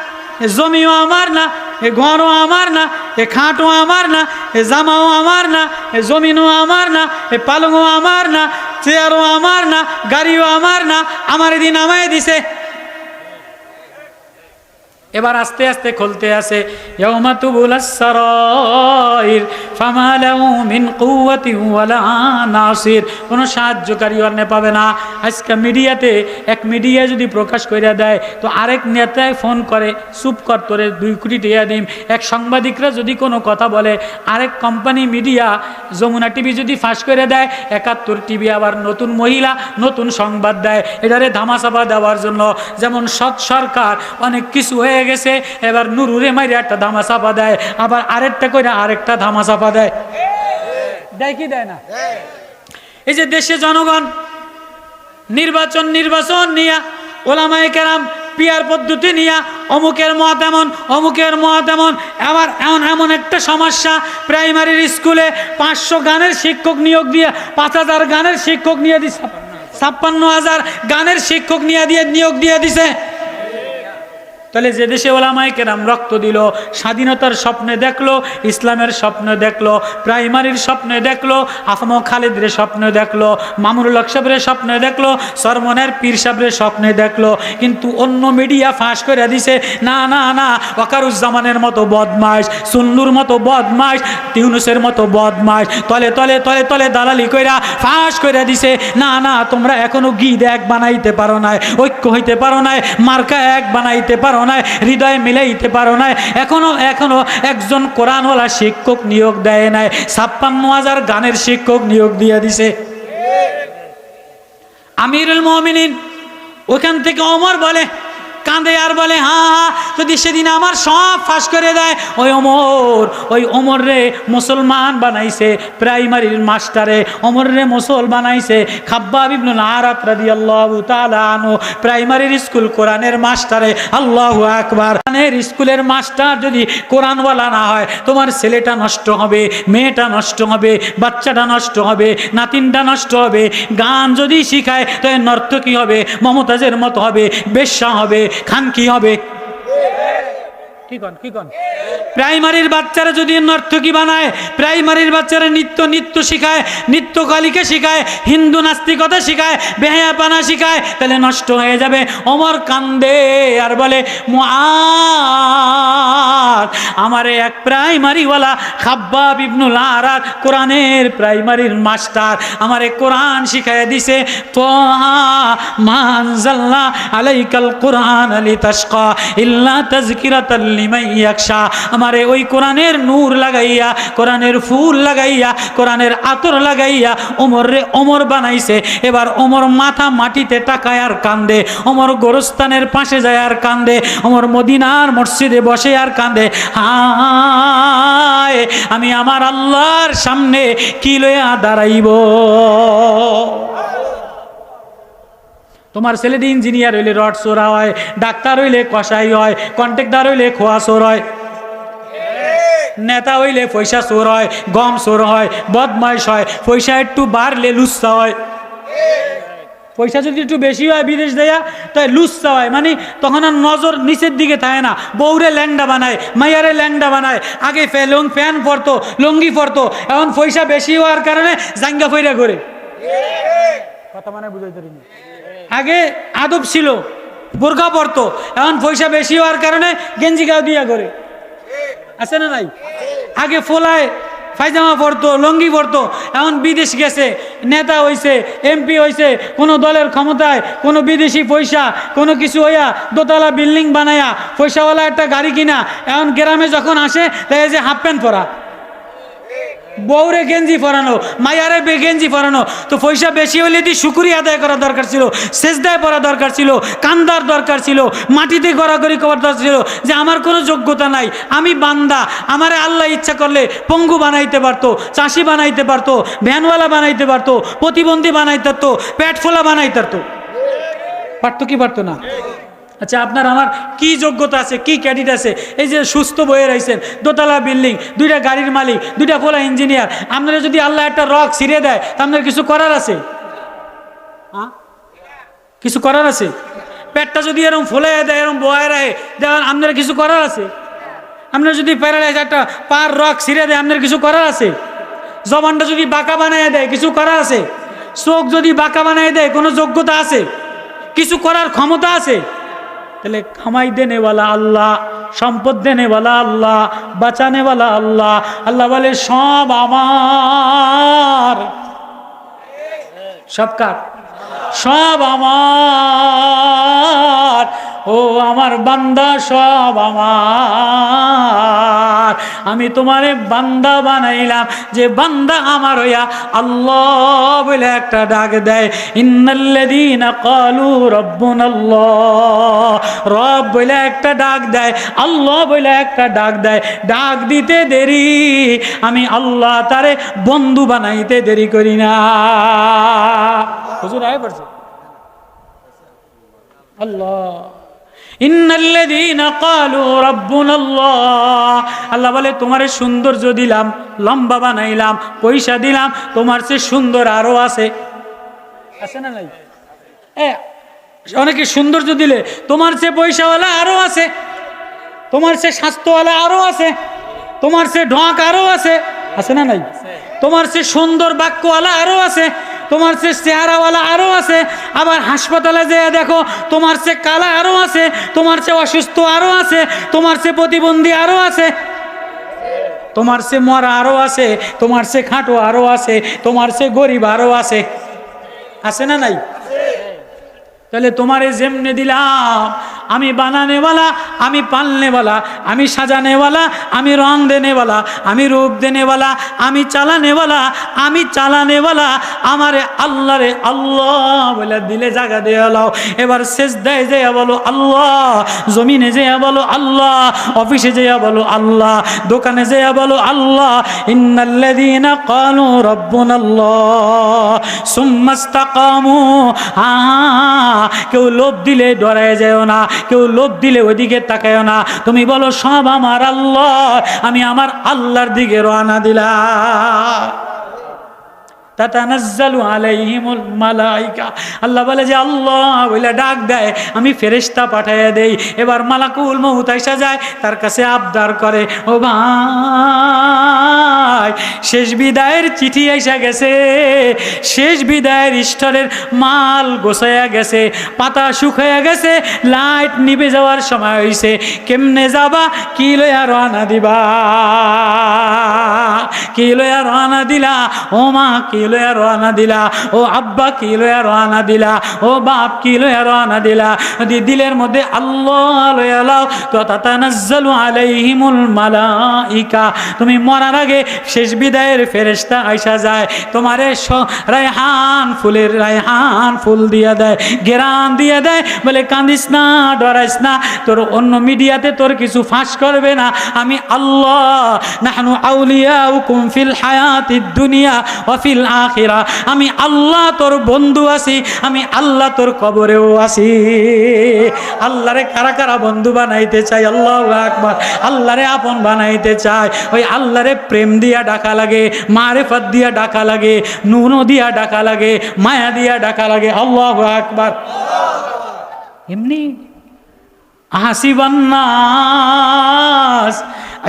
S1: এ জমিও আমার না, এ ঘরও আমার না, এ খাটও আমার না, এ জামাও আমার না, এ জমিনও আমার না, এ পালংও আমার না, চেয়ারও আমার না, গাড়িও আমার না। আমার দিন আমায় দিছে। এবার আস্তে আস্তে খুলতে আছে, ইয়াউমা তুবুলাস সারাইর ফামা লাহু মিন কুওয়াতিন ওয়ালা নাসির। কোনো সাহায্যকারী আর পাবে না। আজকে মিডিয়াতে এক মিডিয়া যদি প্রকাশ করে দেয়, তো আরেক নেতায় ফোন করে, চুপ কর, তোরে 2 কোটি টাকা দিম। এক সাংবাদিকরা যদি কোনো কথা বলে, আরেক কোম্পানি মিডিয়া যমুনা টিভি যদি ফাঁস করে দেয়, 71 টিভি আবার নতুন মহিলা নতুন সংবাদ দেয়, এটারে ধামাচাপা দেওয়ার জন্য। যেমন সৎ সরকার অনেক কিছু হয়ে গেছে, এবার নুরুরে মাইরে একটা ধামাচাপা দেয়, আবার আরেকটা করে আরেকটা ধামাচাপা দেয়। দেয় কি দেয় না? এই যে দেশে জনগণ নির্বাচন নিয়া ওলামায়ে কেরাম পিয়ার পদ্ধতি নিয়া অমুকের মত এমন, অমুকের মত এমন। আবার এমন একটা সমস্যা, প্রাইমারির স্কুলে 500 গানের শিক্ষক নিয়োগ দিয়ে 5000 গানের শিক্ষক নিয়ে দিছে, 56,000 গানের শিক্ষক নিয়োগ দিয়ে দিছে। তাহলে যে দেশে ওলামায়ে কেরাম রক্ত দিল, স্বাধীনতার স্বপ্নে দেখলো, ইসলামের স্বপ্নে দেখলো, প্রাইমারির স্বপ্নে দেখলো, আফম খালেদের স্বপ্নে দেখলো, মামুনুল হক সাহেবের স্বপ্নে দেখলো, সরমনের পীর সাহেবের স্বপ্নে দেখলো, কিন্তু অন্য মিডিয়া ফাঁস করে দিছে না না না, ওয়াকারুজ্জামানের মতো বদমাশ, সুন্নুর মতো বদমাশ, ইউনূসের মতো বদমাশ তলে তলে তলে তলে দালালি কইরা ফাঁস করে দিছে না না, তোমরা এখনো গীত এক বানাইতে পারো নাই, ঐক্য হইতে পারো নাই, মার্কা এক বানাইতে পারো নাই, হৃদয় মিলাইতে পারো নাই, এখনো একজন কোরআনওয়ালা শিক্ষক নিয়োগ দেয় নাই, 56,000 গানের শিক্ষক নিয়োগ দিয়ে দিছে। আমিরুল মুমিনিন ওখান থেকে ওমর বলে, কাঁদে আর বলে হ্যাঁ, যদি সেদিন আমার সব ফাঁস করে দেয়, ওই ওমর রে মুসলমান বানাইছে, প্রাইমারির মাস্টারে ওমর রে মুসল বানাইছে খাব্বাব ইবনুল আরাত রাদিয়াল্লাহু তাআলা আনহু, প্রাইমারির স্কুল কোরআনের মাস্টারে। আল্লাহু আকবার। কোরআনের স্কুলের মাস্টার যদি কোরআনওয়ালা না হয়, তোমার ছেলেটা নষ্ট হবে, মেয়েটা নষ্ট হবে, বাচ্চাটা নষ্ট হবে, নাতিনটা নষ্ট হবে। গান যদি শিখায় তো নর্তকী হবে, মমতাজের মতো হবে, বেশ্যা হবে, খান কি হবে। প্রাইমারির বাচ্চারা যদি নর্তকী বানায়, প্রাইমারির বাচ্চারা নৃত্য শিখায়, নৃত্যকালীকে শিখায়, হিন্দু নাস্তিকতা শিখায়, বেহায়াপানা শিখায়, তাহলে নষ্ট হয়ে যাবে। ওমর কান্দে আর বলে মুআদ, আমারে এক প্রাইমারিওয়ালা খাব্বাব ইবনুল আরাত কোরআনের প্রাইমারির মাস্টার আমারে কোরআন শিখায় দিছে। তোহা মা আনজালনা আলাইকাল কুরআন লিতাশকা ইল্লা তাযকিরাতাল লিমান ইয়াখশা, আমারে ওই কোরআনের নূর লাগাইয়া, কোরআনের ফুল লাগাইয়া, কোরআনের আতর লাগাইয়া ওমর বানাইছে। এবার ওমর মাথা মাটিতে টাকায় আর কান্দে, ওমর গোরস্তানের পাশে যায় আর কান্দে, ওমর মদিনার মসজিদে বসে আর কান্দে, হায় আমি আমার আল্লাহর সামনে কি লইয়া দাঁড়াইব। তোমার ছেলে ইঞ্জিনিয়ার হইলে রড চোরা হয়, ডাক্তার হইলে কসাই হয়, কন্ট্রাক্টর হইলে খোয়া চোর হয়, নেতা হইলে পয়সা চোর হয়, গম চোর হয়, বদমাইশ হয়, পয়সা একটু বাড়লে লুচ্চা হয়। পয়সা যদি একটু বেশি হয় বিদেশ দেয়া, তাই লুচ্চা হয়, মানে তখন আর নজর নিচের দিকে থাকে না। বউরে ল্যাংডা বানায়, মাইয়ারে ল্যাংডা বানায়। আগে প্যান পরতো, লুঙ্গি পরতো, এখন পয়সা বেশি হওয়ার কারণে জাঙ্গা ফইরা করে কথা মানে বুঝাইতে পারিনি। আগে আদব ছিল, বোরকা পরতো, এখন পয়সা বেশি হওয়ার কারণে গেঞ্জি গাও দিয়া করে, আছে না নাই? আগে ফোলায় পায়জামা পরতো, লঙ্গি পরতো, এখন বিদেশ গেছে, নেতা হইছে, এমপি হইছে, কোনো দলের ক্ষমতায়, কোনো বিদেশি পয়সা, কোনো কিছু হইয়া দোতলা বিল্ডিং বানায়া, পয়সাওয়ালা একটা গাড়ি কিনা, এখন গ্রামে যখন আসে তাই যে হাফ প্যান্ট পরা, বউরে গেঞ্জি পরানো, মায়ারে গেঞ্জি পরানো। তো পয়সা বেশি হলে দি শুকরিয়া আদায় করা দরকার ছিল, সেজদায় পড়া দরকার ছিল, কান্দার দরকার ছিল, মাটিতে গড়াগড়ি করার দরকার ছিল যে আমার কোনো যোগ্যতা নাই, আমি বান্দা, আমারে আল্লাহ ইচ্ছা করলে পঙ্গু বানাইতে পারতো, চাষি বানাইতে পারতো, ভ্যানওয়ালা বানাইতে পারতো, প্রতিবন্ধী বানাইতে পারতো, পেট ফোলা বানাইতে পারতো কি পারতো না? আচ্ছা, আপনার আমার কি যোগ্যতা আছে, কি ক্রেডিট আছে? এই যে সুস্থ বয়ে রয়েছেন, দোতলা বিল্ডিং, 2টা গাড়ির মালিক, 2টা ফোলা ইঞ্জিনিয়ার, আপনারা যদি আল্লাহ একটা রক ছিঁড়ে দেয় তা আপনার কিছু করার আছে? কিছু করার আছে? পেটটা যদি এরকম ফোলাই দেয়, এরকম বয়ে রাখে দেওয়ার, আপনার কিছু করার আছে? আপনার যদি প্যারালাইজ একটা পার রক ছিঁড়ে দেয়, আপনার কিছু করার আছে? জবানটা যদি বাঁকা বানায় দেয়, কিছু করার আছে? চোখ যদি বাঁকা বানায় দেয়, কোনো যোগ্যতা আছে? কিছু করার ক্ষমতা আছে? তাহলে কামাই দেনেওয়ালা আল্লাহ, সম্পদ দেনেওয়ালা আল্লাহ, বাঁচানেওয়ালা আল্লাহ। আল্লাহ বলে সব আমার, সব কার? সব আমার, ও আমার বান্দা সব আমার। ব্যাপার, আমি তোমারে বান্দা বানাইলাম, যে বান্দা আমার হইয়া আল্লাহ বলে একটা ডাক দেয়। ইন্নাল্লাযীনা ক্বালু রাব্বুনাল্লাহ, রব বলে একটা ডাক দেয়, আল্লাহ বলে একটা ডাক দেয়, ডাক দিতে দেরি, আমি আল্লাহ তারে বন্ধু বানাইতে দেরি করি না। হুজুর আয় পড়ছে আল্লাহ, ইন্নাল্লাযীনা ক্বালু রাব্বুনাল্লাহ, আল্লাহ বলে তোমারে সৌন্দর্য দিলাম, লম্বা বানাইলাম, পয়সা দিলাম, তোমার চেয়ে সুন্দর আরো আছে, আছে না নাই? অনেকে সৌন্দর্য দিলে তোমার চেয়ে পয়সাওয়ালা আরো আছে, তোমার চেয়ে স্বাস্থ্যওয়ালা আরো আছে, তোমার চেয়ে ঢক আরো আছে, আছে না নাই? তোমার চেয়ে সুন্দর বাক্যওয়ালা আরো আছে, তোমার চেয়ে চেহারাওয়ালা আরো আছে। আবার হাসপাতালে যেয়ে দেখো তোমার চেয়ে কালা আরো আছে, তোমার চেয়ে অসুস্থ আরো আছে, তোমার চেয়ে প্রতিবন্ধী আরো আছে, তোমার চেয়ে মরা আরো আছে, তোমার চেয়ে খাটো আরো আছে, তোমার চেয়ে গরিব আরো আছে, আছে না নাই? তাহলে তোমারে যেমনে দিলাম, আমি বানানেওয়ালা, আমি পালনেওয়ালা, আমি সাজানেওয়ালা, আমি রং দেনেওয়ালা, আমি রূপ দেনেওয়ালা, আমি চালানেওয়ালা, আমি চালানেওয়ালা, আমারে আল্লাহ রে আল্লাহ বলে দিলে জায়গা দিয়ে লাও। এবার সেজদায় যেয়া বলো আল্লাহ, জমিনে যেয়া বলো আল্লাহ, অফিসে যেয়া বলো আল্লাহ, দোকানে যেয়া বলো আল্লাহ। ইন্নাল্লাযীনা ক্বালু রাব্বুনাল্লাহ সুম্মা ইসতাকামু, কেউ লোভ দিলে ডরায় যেও না, কেউ লোভ দিলে ওইদিকে তাকায়ও না, তুমি বলো সব আমার আল্লাহ, আমি আমার আল্লাহর দিকে রওনা দিলাম। তাতানাজ্জালু আলাইহিমুল মালাইকা, আল্লাহ বলে যে আল্লাহ বলে ডাক দেয়, আমি ফেরেশতা পাঠাইয়া দেই। এবার মালাকুল মউত আইসা যায়, তার কাছে আবদার করে, ও ভাই শেষ বিদায়ের চিঠি আইসা গেছে, শেষ বিদায়ের স্টোরের মাল গোছাইয়া গেছে, পাতা শুকাইয়া গেছে, লাইট নিভে যাওয়ার সময় হইছে, কেমনে যাবা, কি লইয়া রওনা দিবা, কি লইয়া রওনা দিলা, ও মা কি লইয়া রওনা দিলা, ও আব্বা কি লইয়া রওনা দিলা, ও বাপ কি লইয়া রওনা দিলা, দিলের মধ্যে আল্লাহ লইয়া লাও, তো তাতানাজ্জালু আলাইহিমুল মালাইকা, তুমি মরার আগে শেষ বিদায়ের ফেরেশতা আইসা যায়, তোমারে রায়হান ফুলের রায়হান ফুল দিয়া দেয়, ঘেরান দিয়া দেয়, বলে কাঁদিস না, ডরাইস না, তোর অন্য মিডিয়াতে তোর কিছু ফাঁস করবে না, আমি আল্লাহ, নাহনু আউলিয়াউকুম ফিল হায়াতিদ দুনিয়া ওয়া ফিল আখিরা, আমি আল্লাহ তোর বন্ধু আছি, আমি আল্লাহ তোর কবরেও আছি। আল্লাহরে কারা কারা বন্ধু বানাইতে চাই? আল্লাহু আকবার। আল্লাহরে আপন বানাইতে চাই, ওই আল্লাহরে প্রেম দিয়া ডাকা লাগে, মারিফত দিয়া ডাকা লাগে, নূর দিয়া ডাকা লাগে, মায়া দিয়া ডাকা লাগে। আল্লাহু আকবার। এমনি হাসিবান নাস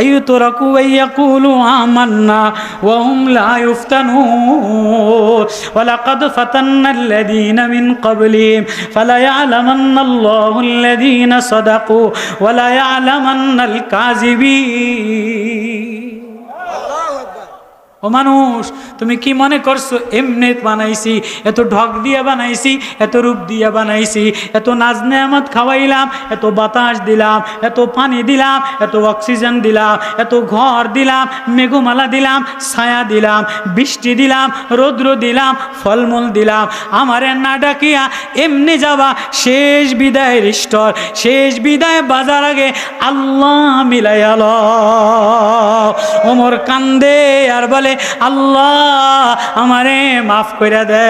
S1: আইয়ুতরাকু ওয়ায়াকুলু আমান্না ওয়া হুম লা ইফতানুন ওয়া লাকাদ ফাতান্নাল্লাযীনা মিন ক্বাবলিহিম ফালা ইয়ালামান্নাল্লাহুল্লাযীনা সাদাকু ওয়া লা ইয়ালামান্নাল কাযিবিন। ও মানুষ, তুমি কি মনে করছো এমনি বানাইছি, এত ঢক দিয়ে বানাইছি, এত রূপ দিয়ে বানাইছি, এত নাজ নেয়ামত খাওয়াইলাম, এত বাতাস দিলাম, এত পানি দিলাম, এত অক্সিজেন দিলাম, এত ঘর দিলাম, মেঘমালা দিলাম, ছায়া দিলাম, বৃষ্টি দিলাম, রৌদ্র দিলাম, ফলমূল দিলাম, আমারে না ডাকিয়া এমনি যাবা শেষ বিদায়ের স্টোর, শেষ বিদায় বাজার আগে আল্লাহ মিলাইয়াল। ওমর কান্দে আর বলে আল্লাহ আমারে মাফ করে দে।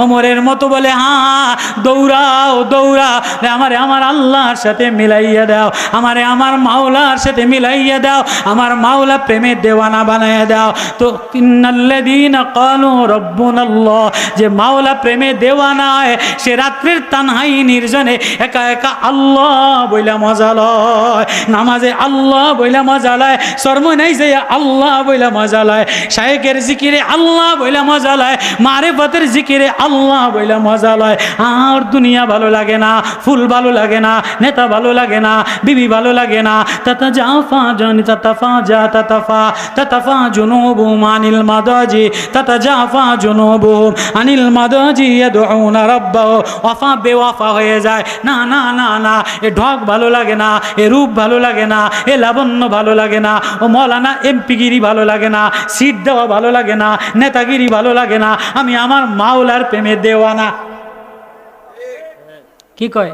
S1: ওমরের মতো বলে হ্যাঁ দৌড়াও দৌড়াও, আমারে আমার আল্লাহর সাথে মিলাইয়া দাও, আমারে আমার মাওলার সাথে মিলাইয়া দাও, আমার মাওলা প্রেমের দেওয়ানা বানাইয়া দাও। তো ইন্নাল্লাযীনা ক্বালু রাব্বুনাল্লাহ, যে মাওলা প্রেমে দেওয়ানা হয়, সে রাত্রির তানহাই নির্জনে একা একা আল্লাহ বইলা মজা লয়, নামাজে আল্লাহ বইলা মজা লয়, সরমনাই যে আল্লাহ বইলা মজা লয়, শায়েকের জিকিরে আল্লাহ বইলা মজা লয়, মারিফতের জিকিরে আল্লাহ বইলা মজা লয়। আর দুনিয়া ভালো লাগে না, ফুল ভালো লাগে না, নেতা ভালো লাগে না, বিবি ভালো লাগে না। তাতাজাফা জানি তাতাফা যা তাতাফা তাতাফা জুনুবুহুম আনিল মাদাজি তাতাজাফা জুনুবুহুম আনিল মাদাজি ইয়াদউনা রাব্বাহু ওয়াফা বেওয়াফা হয়ে যায়। না না না না, এ ঢক ভালো লাগে না, এ রূপ ভালো লাগে না, এ লাবণ্য ভালো লাগে না, ও মৌলানা এমপিগিরি ভালো লাগে না, সিট দেওয়া ভালো লাগে না, নেতাগিরি ভালো লাগে না। আমি আমার মাওলার প্রেমে দেওয়ানা। কি কয়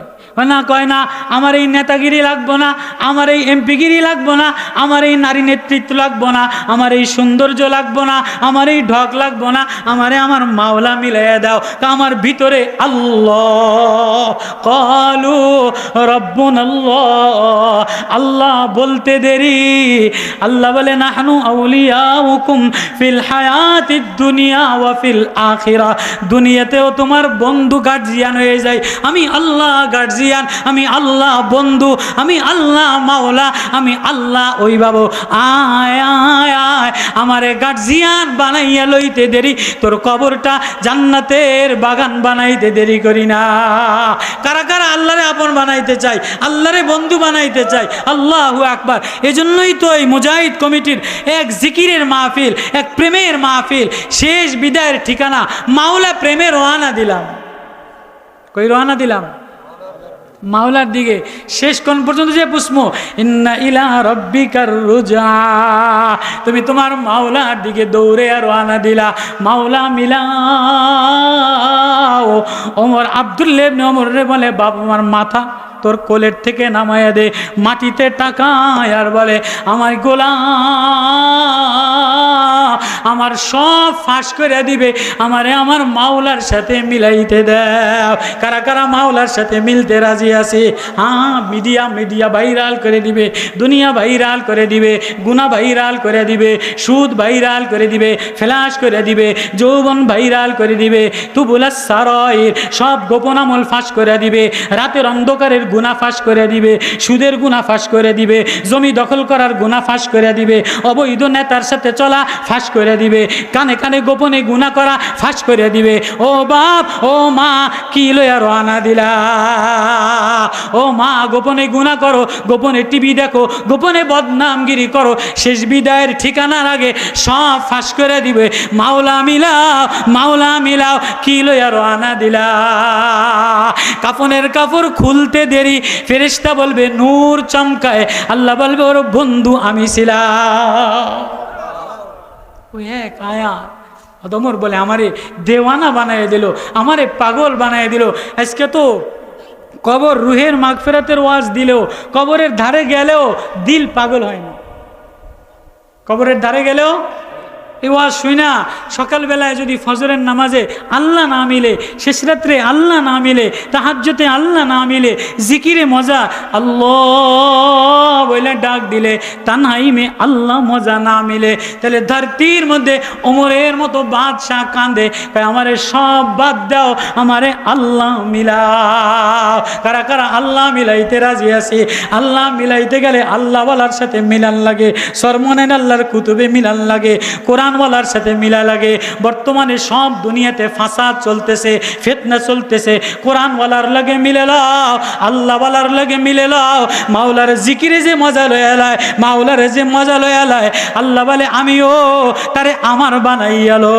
S1: না? কয় না আমার এই নেতাগিরি লাগবো না, আমার এই এমপিগিরি লাগবো না, আমার এই নারী নেতৃত্ব লাগবো না, আমার এই সৌন্দর্য লাগবো না, আমার এই ঢক লাগবো না, আমারে আমার মাওলা মিলাইয়া দাও। আমার ভিতরে আল্লাহ ক্বালু রাব্বুনাল্লাহ, আল্লাহ বলতে দেরি। আল্লাহ বলে নাহনু আউলিয়াউকুম ফিল হায়াতিদ দুনিয়া ওয়া ফিল আখিরা, দুনিয়াতেও তোমার বন্ধু গার্জিয়ান হয়ে যায়। আমি আল্লাহ গার্জিয়ান, আমি আল্লাহ বন্ধু, আমি আল্লাহ মাওলা, আমি আল্লাহ ওই বাবু। আয় আয় আয় আমারে গার্জিয়ান বানাইয়া লইতে দেরি, তোর কবরটা জান্নাতের বাগান বানাইতে দেরি করি না। কারা কারা আল্লাহরে আপন বানাইতে চাই, আল্লাহরে বন্ধু বানাইতে চাই? আল্লাহু আকবার। এজন্যই তো এই মুজাহিদ কমিটির এক জিকিরের মাহফিল, এক প্রেমের মাহফিল, শেষ বিদায়ের ঠিকানা মাওলা প্রেমে রওনা দিলাম। কই রওনা দিলাম? মাওলার দিকে। শেষ কোন পর্যন্ত যে পুষ্পো ইন্না ইলা রাব্বিকার রুজা, তুমি তোমার মাওলার দিকে দৌড়ে আর রওনা দিলা। মাওলা মিলাও। ওমর আব্দুল্লাহ ইবনে ওমর রে বলে, বাবা আমার মাথা তোর কোলের থেকে নামায়া দে, মাটিতে টাকায় আর বলে আমার গোলাম আমার সব ফাঁস করে দিবে, আমারে আমার মাওলার সাথে মিলাইতে দাও। কারা কারা মাওলার সাথে মিলতে রাজি আছে? হ্যাঁ, মিডিয়া ভাইরাল করে দিবে, দুনিয়া ভাইরাল করে দিবে, গুনাহ ভাইরাল করে দিবে, সুদ ভাইরাল করে দিবে, ফ্ল্যাশ করে দিবে, যৌবন ভাইরাল করে দিবে, তুবুলাস সারাইর সব গোপন আমল ফাঁস করে দিবে, রাতের অন্ধকারের গুনাহ ফাঁস করে দিবে, সুদের গুনাহ ফাঁস করে দিবে, জমি দখল করার গুনাহ ফাঁস করে দিবে, অবৈধ নেতার সাথে চলা ফাঁস করে দিবে, কানে কানে গোপনে গুনাহ করা ফাঁস করে দিবে। ও বাপ ও মা কি লইয়া রওনা দিলা? ও মা গোপনে গুনাহ করো, গোপনে টিভি দেখো, গোপনে বদনামগিরি করো, শেষ বিদায়ের ঠিকানার আগে সব ফাঁস করে দিবে। মাওলা মিলাও, মাওলা মিলাও, কি লইয়া রওনা দিলা? কাফনের কাপড় খুলতে দেরি, ফেরেশতা বলবে নূর চমকায়, আল্লাহ বলবে ওর বন্ধু আমি ছিলাম। ওই এক আয়াত ওমর বলে আমারে দেওয়ানা বানায় দিল, আমারে পাগল বানায় দিল। আজকে তো কবর রুহের মাগফিরাতের ওয়াজ দিলেও, কবরের ধারে গেলেও দিল পাগল হয় না। কবরের ধারে গেলেও এই ওয়াজ শুই না। সকালবেলায় যদি ফজরের নামাজে আল্লাহ না মিলে, শেষ রাত্রে আল্লাহ না মিলে, তাহাজ্জুদে আল্লাহ না মিলে, জিকিরে মজা, আল্লাহ বলে ডাক দিলে, তানহাইমে আল্লাহ মজা না মিলে, তাহলে ধরতির মধ্যে ওমরের মতো বাদশাহ কান্দে, আমারে সব বাদ দাও, আমারে আল্লাহ মিলাও। কারা কারা আল্লাহ মিলাইতে রাজি আছে? আল্লাহ মিলাইতে গেলে আল্লাহওয়ালার সাথে মিলান লাগে, সরমনের আল্লাহর কুতুবে মিলান লাগে, কোরআনওয়ালার সাথে মিলা লাগে। বর্তমানে সব দুনিয়াতে ফাসাদ চলতেছে, ফিতনা চলতেছে, কোরআনওয়ালার লাগে মিলে লাও, আল্লাহওয়ালার লাগে মিলে লাও। মাওলার জিকিরে যে মজা লয়ে এলায়, মাওলার যে মজা লয়ে এলায়, আল্লাহ বলে আমিও তারে আমার বানাইয়ালো।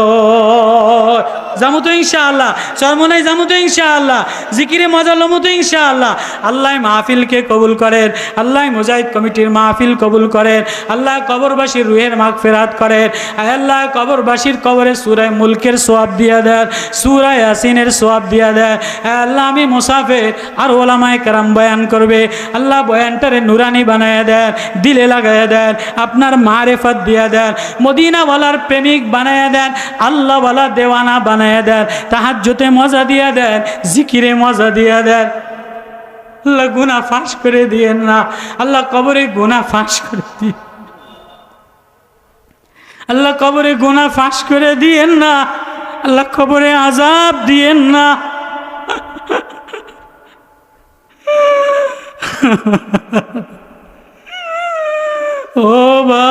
S1: যামু তো ইনশাআল্লাহ, চরমনাই যামু তো ইনশাআল্লাহ, জিকিরে মজা লমু তো ইনশাআল্লাহ। আল্লাহ মাহফিলকে কবুল করেন, আল্লাহ মুজাহিদ কমিটির মাহফিল কবুল করেন, আল্লাহ কবরবাসীর রুহের মাগফিরাত করেন, আল্লাহ কবরবাসীর কবরে সূরা মুলকের সওয়াব দিয়া দেন, সূরা ইয়াসিনের সওয়াব দিয়া দেন। আল্লাহ আমি মুসাফির আর ওলামায়ে কেরাম বয়ান করবে, আল্লাহ বয়ানটারে নুরানি বানায়া দেন, দিলে লাগায়া দেন, আপনার মারিফত দিয়া দেন, মদিনাওয়ালার প্রেমিক বানায়া দেন, আল্লাহওয়ালা দেওয়ানা বানায়া দেন, তাহাজ্জুদে মজা দিয়া দেন, জিকিরে মজা দিয়া দেন। আল্লাহ গুনাহ ফাঁস করে দিয়েন না, আল্লাহ কবরে গুনাহ ফাঁস করে দিন, আল্লাহ কবরে গুনাহ ফাঁস করে দিয়েন না, আল্লাহ কবরে আযাব দিয়েন না। ও বা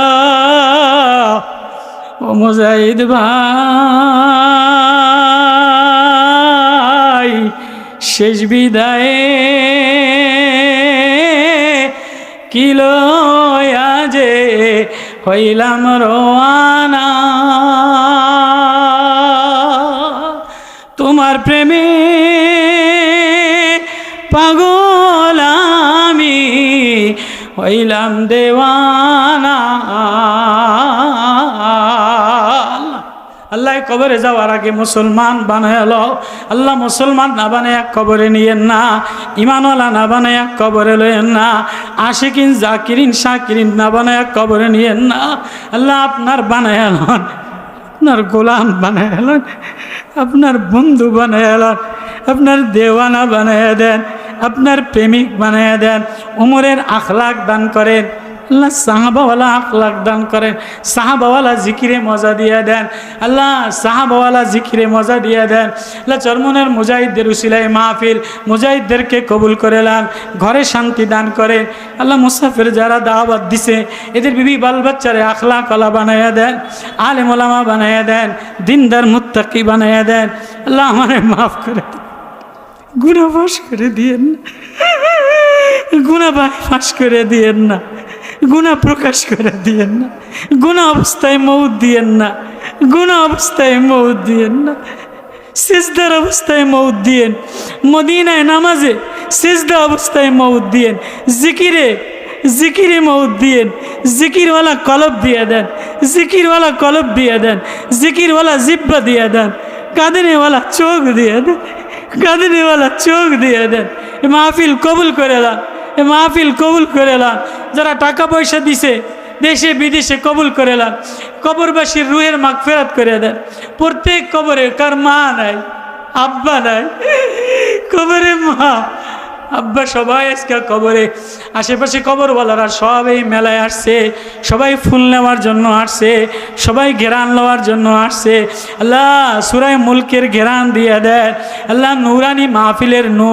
S1: মুজাহিদ ভাই শেষ বিদায়ে কি লয়া যে হইলাম রওয়ানা, তোমার প্রেমে পাগল আমি হইলাম দেওয়ানা। আল্লাহ কবরে যাওয়ার আগে মুসলমান বানায়ালো। আল্লাহ মুসলমান না বানায় কবরে নিয়েন না, ইমানওয়ালা না বানায় কবরে লয়েন না, আশিকিন জাকিরিন শাকিরিন না বানায় কবরে নিয়েন না। আল্লাহ আপনার বানায়ালন, আপনার গোলাম বানায়ালন, আপনার বন্ধু বানায়ালন, আপনার দেওয়ানা বানায়া দেন, আপনার প্রেমিক বানায়া দেন। উমরের আখলাক দান করেন আল্লাহ, সাহাবাওয়ালা আখলাক দান করেন, সাহাবাওয়ালা জিকিরে মজা দিয়ে দেন আল্লাহ, সাহাবাওয়ালা জিকিরে মজা দিয়ে দেন আল্লাহ। চরমনের মুজাহিদদের উসিলায় মাহফিল, মুজাহিদদেরকে কবুল করে নেন, ঘরে শান্তি দান করেন আল্লাহ। মুসাফির যারা দাওয়াত দিছে এদের বিবি বাল বাচ্চারে আখলাক ওয়ালা বানাইয়া দেন, আলেম ওলামা বানাইয়া দেন, দিনদার মুত্তাকি বানাইয়া দেন আল্লাহ। আমারে মাফ করে দেন, গুনাহ ফাঁস করে দিয়েন না, গুনাহ ফাঁস করে দিয়েন না, গুনাহ প্রকাশ করে দিয়েন না, গুনাহ অবস্থায় মউত দিয়েন না, গুনাহ অবস্থায় মউত দিয়েন না, সিজদার অবস্থায় মউত দিয়েন, মদিনায় নামাজে সিজদা অবস্থায় মউত দিয়েন, জিকিরে মউত দিয়েন, জিকিরওয়ালা কলব দিয়ে দেন, জিকিরওয়ালা কলব দিয়ে দেন, জিকিরওয়ালা জিব্বা দিয়ে দেন, কাঁদনেওয়ালা চোখ দিয়ে দেন, কাঁদনেওয়ালা চোখ দিয়ে দেন। এ মাহফিল কবুল করে দেন, এ মাহফিল কবুল করে নেন। যারা টাকা পয়সা দিছে দেশে বিদেশে কবুল করে নেন, কবরবাসীর রুহের মাগফিরাত করে দেন। প্রত্যেক কবরে কার মা নাই, আব্বা নাই, কবরে মা আব্বা সবাই আজকে কবরে। আশেপাশে কবরওয়ালারা সব এই মেলায় আসছে, সবাই ফুল নেওয়ার জন্য আসছে, সবাই ঘেরান নেওয়ার জন্য আসছে আল্লাহ। সূরা মুলকের ঘেরান দিয়ে দেন আল্লাহ, নুরানি মাহফিলের নূর